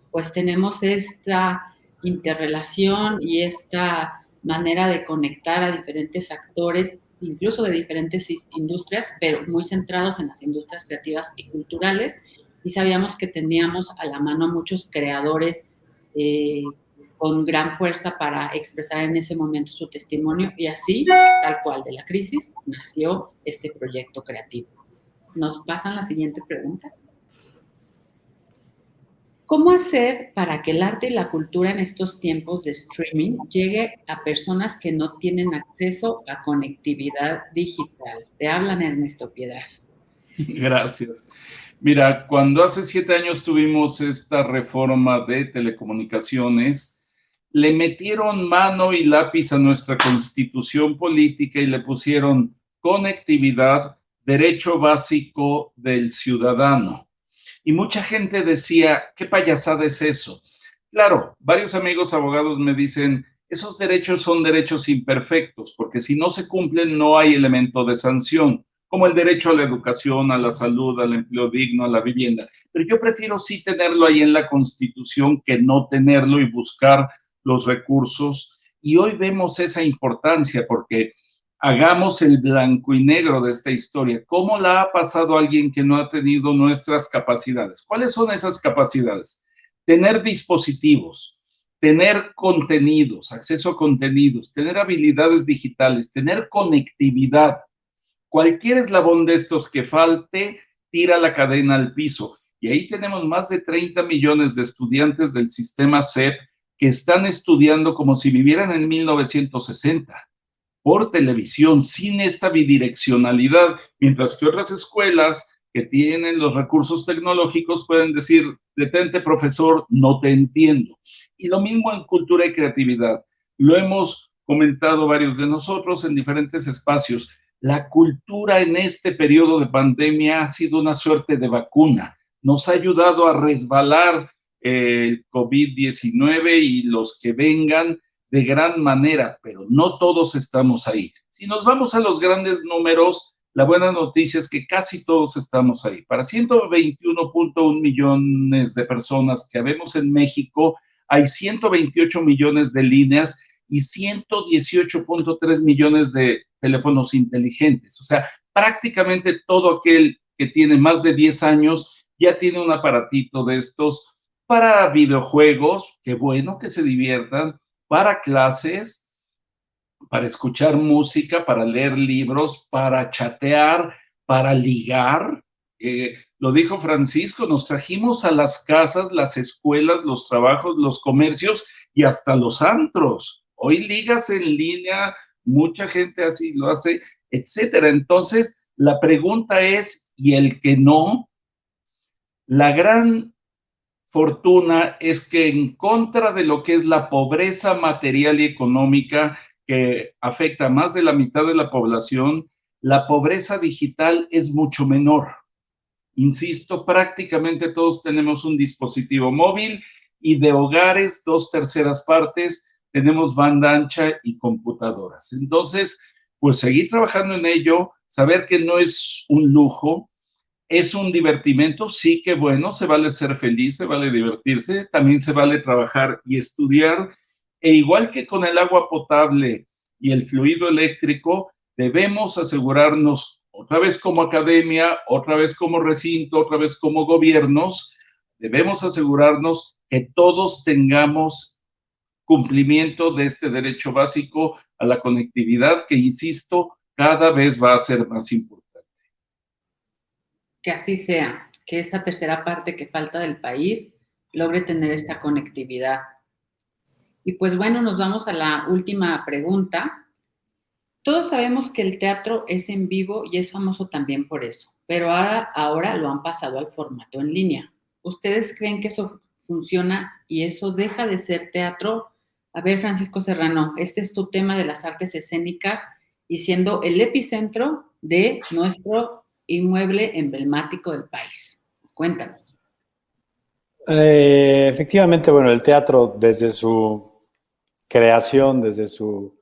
pues tenemos esta interrelación y esta manera de conectar a diferentes actores, incluso de diferentes industrias, pero muy centrados en las industrias creativas y culturales, y sabíamos que teníamos a la mano muchos creadores con gran fuerza para expresar en ese momento su testimonio, y así, tal cual, de la crisis, nació este proyecto creativo. Nos pasan la siguiente pregunta. ¿Cómo hacer para que el arte y la cultura en estos tiempos de streaming llegue a personas que no tienen acceso a conectividad digital? Te hablan, Ernesto Piedras. Gracias. Mira, cuando hace 7 años tuvimos esta reforma de telecomunicaciones, le metieron mano y lápiz a nuestra constitución política y le pusieron conectividad, derecho básico del ciudadano. Y mucha gente decía, ¿qué payasada es eso? Claro, varios amigos abogados me dicen, esos derechos son derechos imperfectos, porque si no se cumplen no hay elemento de sanción, como el derecho a la educación, a la salud, al empleo digno, a la vivienda. Pero yo prefiero sí tenerlo ahí en la Constitución que no tenerlo y buscar los recursos. Y hoy vemos esa importancia porque hagamos el blanco y negro de esta historia. ¿Cómo la ha pasado alguien que no ha tenido nuestras capacidades? ¿Cuáles son esas capacidades? Tener dispositivos, tener contenidos, acceso a contenidos, tener habilidades digitales, tener conectividad. Cualquier eslabón de estos que falte, tira la cadena al piso. Y ahí tenemos más de 30 millones de estudiantes del sistema CEP que están estudiando como si vivieran en 1960. Por televisión, sin esta bidireccionalidad, mientras que otras escuelas que tienen los recursos tecnológicos pueden decir, detente profesor, no te entiendo. Y lo mismo en cultura y creatividad. Lo hemos comentado varios de nosotros en diferentes espacios. La cultura en este periodo de pandemia ha sido una suerte de vacuna. Nos ha ayudado a resbalar el COVID-19 y los que vengan de gran manera, pero no todos estamos ahí. Si nos vamos a los grandes números, la buena noticia es que casi todos estamos ahí. Para 121.1 millones de personas que habemos en México, hay 128 millones de líneas y 118.3 millones de teléfonos inteligentes. O sea, prácticamente todo aquel que tiene más de 10 años ya tiene un aparatito de estos para videojuegos, qué bueno que se diviertan, para clases, para escuchar música, para leer libros, para chatear, para ligar. Lo dijo Francisco, nos trajimos a las casas, las escuelas, los trabajos, los comercios y hasta los antros. Hoy ligas en línea, mucha gente así lo hace, etcétera. Entonces, la pregunta es, ¿y el que no? La gran fortuna es que en contra de lo que es la pobreza material y económica que afecta a más de la mitad de la población, la pobreza digital es mucho menor. Insisto, prácticamente todos tenemos un dispositivo móvil y de hogares, 2/3 partes, tenemos banda ancha y computadoras. Entonces, pues seguir trabajando en ello, saber que no es un lujo, es un divertimento, sí que bueno, se vale ser feliz, se vale divertirse, también se vale trabajar y estudiar, e igual que con el agua potable y el fluido eléctrico, debemos asegurarnos, otra vez como academia, otra vez como recinto, otra vez como gobiernos, debemos asegurarnos que todos tengamos cumplimiento de este derecho básico a la conectividad, que insisto, cada vez va a ser más importante. Que así sea, que esa tercera parte que falta del país logre tener esta conectividad. Y pues bueno, nos vamos a la última pregunta. Todos sabemos que el teatro es en vivo y es famoso también por eso, pero ahora lo han pasado al formato en línea. ¿Ustedes creen que eso funciona y eso deja de ser teatro? A ver, Francisco Serrano, este es tu tema de las artes escénicas y siendo el epicentro de nuestro inmueble emblemático del país. Cuéntanos. Efectivamente, bueno, el teatro desde su creación, desde su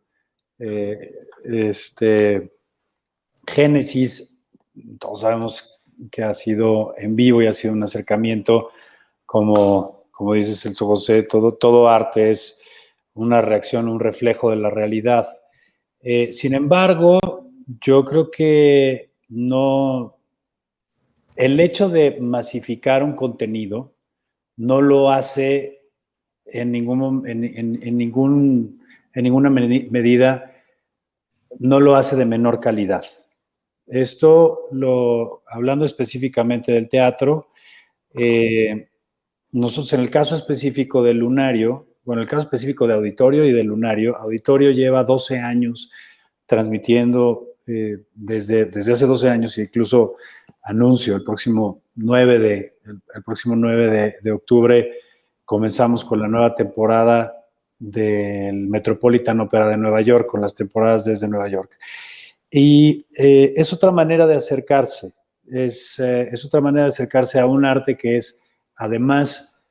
génesis, todos sabemos que ha sido en vivo y ha sido un acercamiento, como dices, Celso José, todo arte es una reacción, un reflejo de la realidad. Sin embargo, yo creo que no, el hecho de masificar un contenido no lo hace en ninguna medida, no lo hace de menor calidad. Esto, hablando específicamente del teatro, nosotros en el caso específico del Lunario, bueno, el caso específico de Auditorio y del Lunario, Auditorio lleva 12 años transmitiendo desde hace 12 años, e incluso anuncio el próximo 9 de octubre comenzamos con la nueva temporada del Metropolitan Opera de Nueva York, con las temporadas desde Nueva York. Y es otra manera de acercarse, es otra manera de acercarse a un arte que es además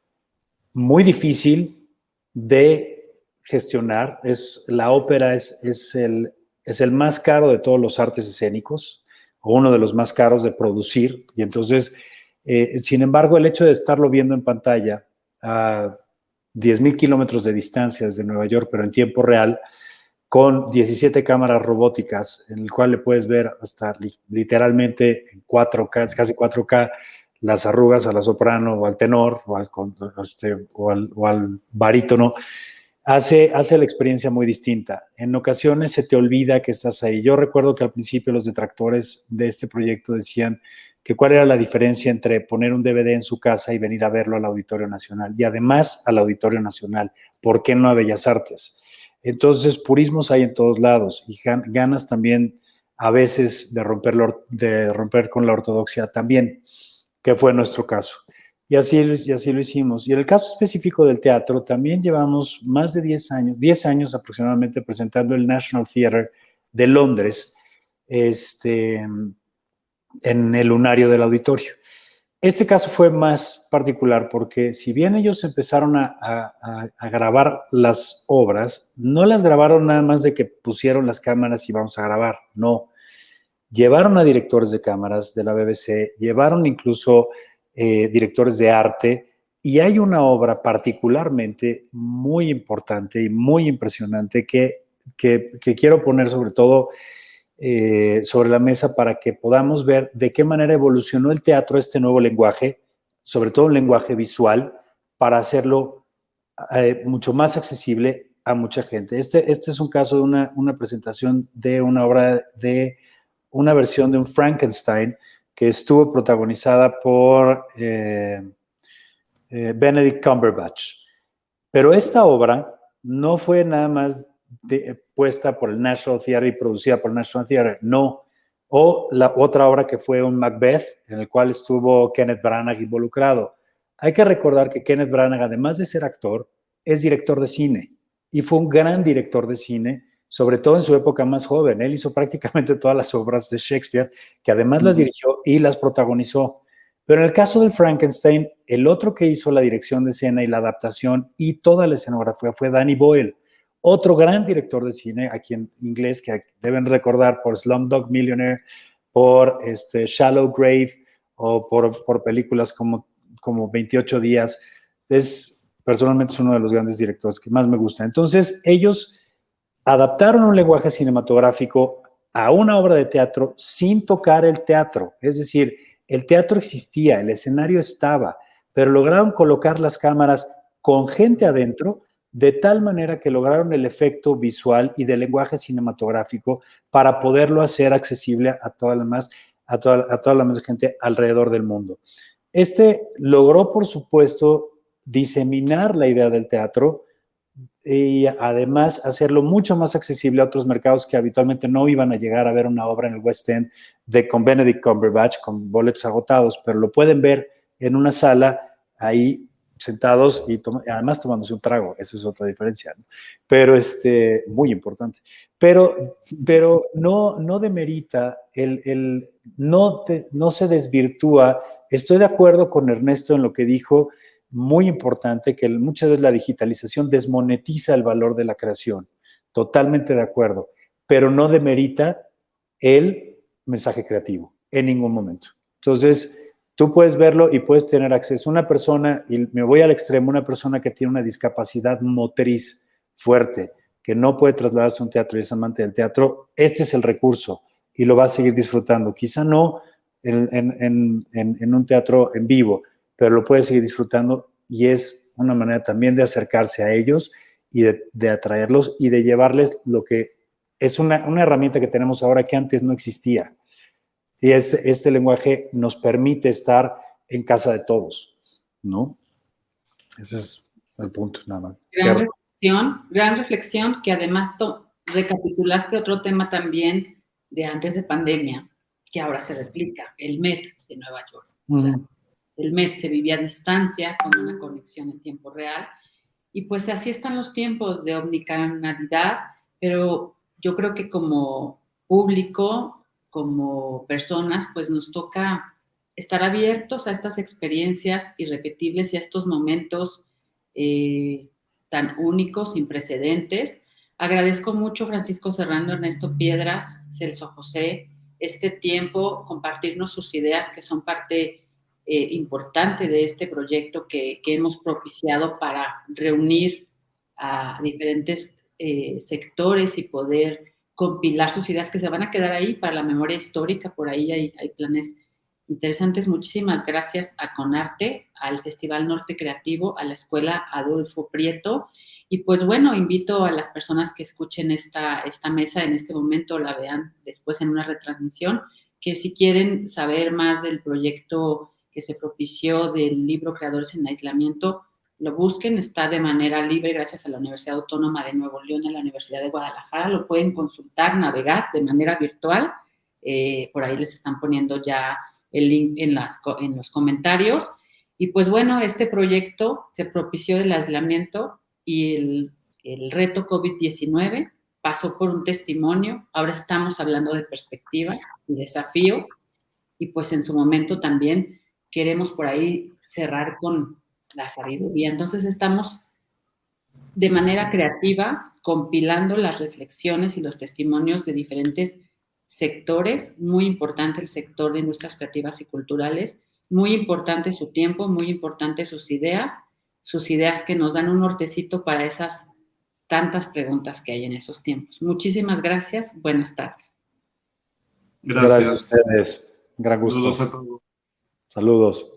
muy difícil de gestionar. La ópera es el más caro de todos los artes escénicos, o uno de los más caros de producir, y entonces, sin embargo, el hecho de estarlo viendo en pantalla a 10,000 kilómetros de distancia desde Nueva York, pero en tiempo real, con 17 cámaras robóticas, en el cual le puedes ver hasta literalmente en 4K, casi 4K, las arrugas a la soprano o al tenor o al barítono, hace la experiencia muy distinta. En ocasiones se te olvida que estás ahí. Yo recuerdo que al principio los detractores de este proyecto decían que cuál era la diferencia entre poner un DVD en su casa y venir a verlo al Auditorio Nacional, y además al Auditorio Nacional, ¿por qué no a Bellas Artes? Entonces, purismos hay en todos lados y ganas también a veces de romper con la ortodoxia también, que fue nuestro caso. Y así lo hicimos. Y en el caso específico del teatro, también llevamos más de 10 años aproximadamente presentando el National Theatre de Londres, en el Lunario del Auditorio. Este caso fue más particular porque si bien ellos empezaron a grabar las obras, no las grabaron nada más de que pusieron las cámaras y vamos a grabar, no. Llevaron a directores de cámaras de la BBC, llevaron incluso directores de arte, y hay una obra particularmente muy importante y muy impresionante que quiero poner sobre todo sobre la mesa para que podamos ver de qué manera evolucionó el teatro este nuevo lenguaje, sobre todo un lenguaje visual, para hacerlo mucho más accesible a mucha gente. Este es un caso de una presentación de una obra de una versión de un Frankenstein que estuvo protagonizada por Benedict Cumberbatch. Pero esta obra no fue nada más puesta por el National Theatre y producida por el National Theatre, no. O la otra obra que fue un Macbeth, en el cual estuvo Kenneth Branagh involucrado. Hay que recordar que Kenneth Branagh, además de ser actor, es director de cine, y fue un gran director de cine, sobre todo en su época más joven. Él hizo prácticamente todas las obras de Shakespeare, que además las dirigió y las protagonizó. Pero en el caso del Frankenstein, el otro que hizo la dirección de escena y la adaptación y toda la escenografía fue Danny Boyle, otro gran director de cine aquí en inglés que deben recordar por Slumdog Millionaire, por Shallow Grave o por películas como 28 días. Personalmente es uno de los grandes directores que más me gusta. Entonces, ellos adaptaron un lenguaje cinematográfico a una obra de teatro sin tocar el teatro. Es decir, el teatro existía, el escenario estaba, pero lograron colocar las cámaras con gente adentro de tal manera que lograron el efecto visual y del lenguaje cinematográfico para poderlo hacer accesible a toda la más gente alrededor del mundo. Logró, por supuesto, diseminar la idea del teatro y además hacerlo mucho más accesible a otros mercados que habitualmente no iban a llegar a ver una obra en el West End con Benedict Cumberbatch, con boletos agotados, pero lo pueden ver en una sala ahí sentados y además tomándose un trago. Esa es otra diferencia, ¿no? Pero muy importante. Pero no demerita, no se desvirtúa. Estoy de acuerdo con Ernesto en lo que dijo, muy importante, que muchas veces la digitalización desmonetiza el valor de la creación. Totalmente de acuerdo, pero no demerita el mensaje creativo en ningún momento. Entonces, tú puedes verlo y puedes tener acceso. Una persona, y me voy al extremo, una persona que tiene una discapacidad motriz fuerte, que no puede trasladarse a un teatro y es amante del teatro, este es el recurso y lo va a seguir disfrutando. Quizá no en un teatro en vivo, pero lo puede seguir disfrutando y es una manera también de acercarse a ellos y de atraerlos y de llevarles lo que es una herramienta que tenemos ahora que antes no existía. Y este lenguaje nos permite estar en casa de todos, ¿no? Ese es el punto, nada más. Gran reflexión, que además recapitulaste otro tema también de antes de pandemia, que ahora se replica, el Met de Nueva York. O sea, el Met se vivía a distancia, con una conexión en tiempo real, y pues así están los tiempos de omnicanalidad, pero yo creo que como público, como personas, pues nos toca estar abiertos a estas experiencias irrepetibles y a estos momentos tan únicos, sin precedentes. Agradezco mucho, Francisco Serrano, Ernesto Piedras, Celso José, este tiempo, compartirnos sus ideas que son parte importante de este proyecto que hemos propiciado para reunir a diferentes sectores y poder compilar sus ideas que se van a quedar ahí para la memoria histórica. Por ahí hay planes interesantes. Muchísimas gracias a Conarte, al Festival Norte Creativo, a la Escuela Adolfo Prieto. Y pues bueno, invito a las personas que escuchen esta mesa en este momento, la vean después en una retransmisión, que si quieren saber más del proyecto que se propició del libro Creadores en Aislamiento, lo busquen, está de manera libre gracias a la Universidad Autónoma de Nuevo León y a la Universidad de Guadalajara, lo pueden consultar, navegar de manera virtual, por ahí les están poniendo ya el link en los comentarios. Y pues bueno, este proyecto se propició del aislamiento y el reto COVID-19, pasó por un testimonio, ahora estamos hablando de perspectiva y desafío, y pues en su momento también queremos por ahí cerrar con la sabiduría. Entonces estamos de manera creativa compilando las reflexiones y los testimonios de diferentes sectores, muy importante el sector de industrias creativas y culturales, muy importante su tiempo, muy importante sus ideas que nos dan un nortecito para esas tantas preguntas que hay en esos tiempos. Muchísimas gracias, buenas tardes. Gracias Gracias a ustedes, gran gusto. Saludos a todos. Saludos.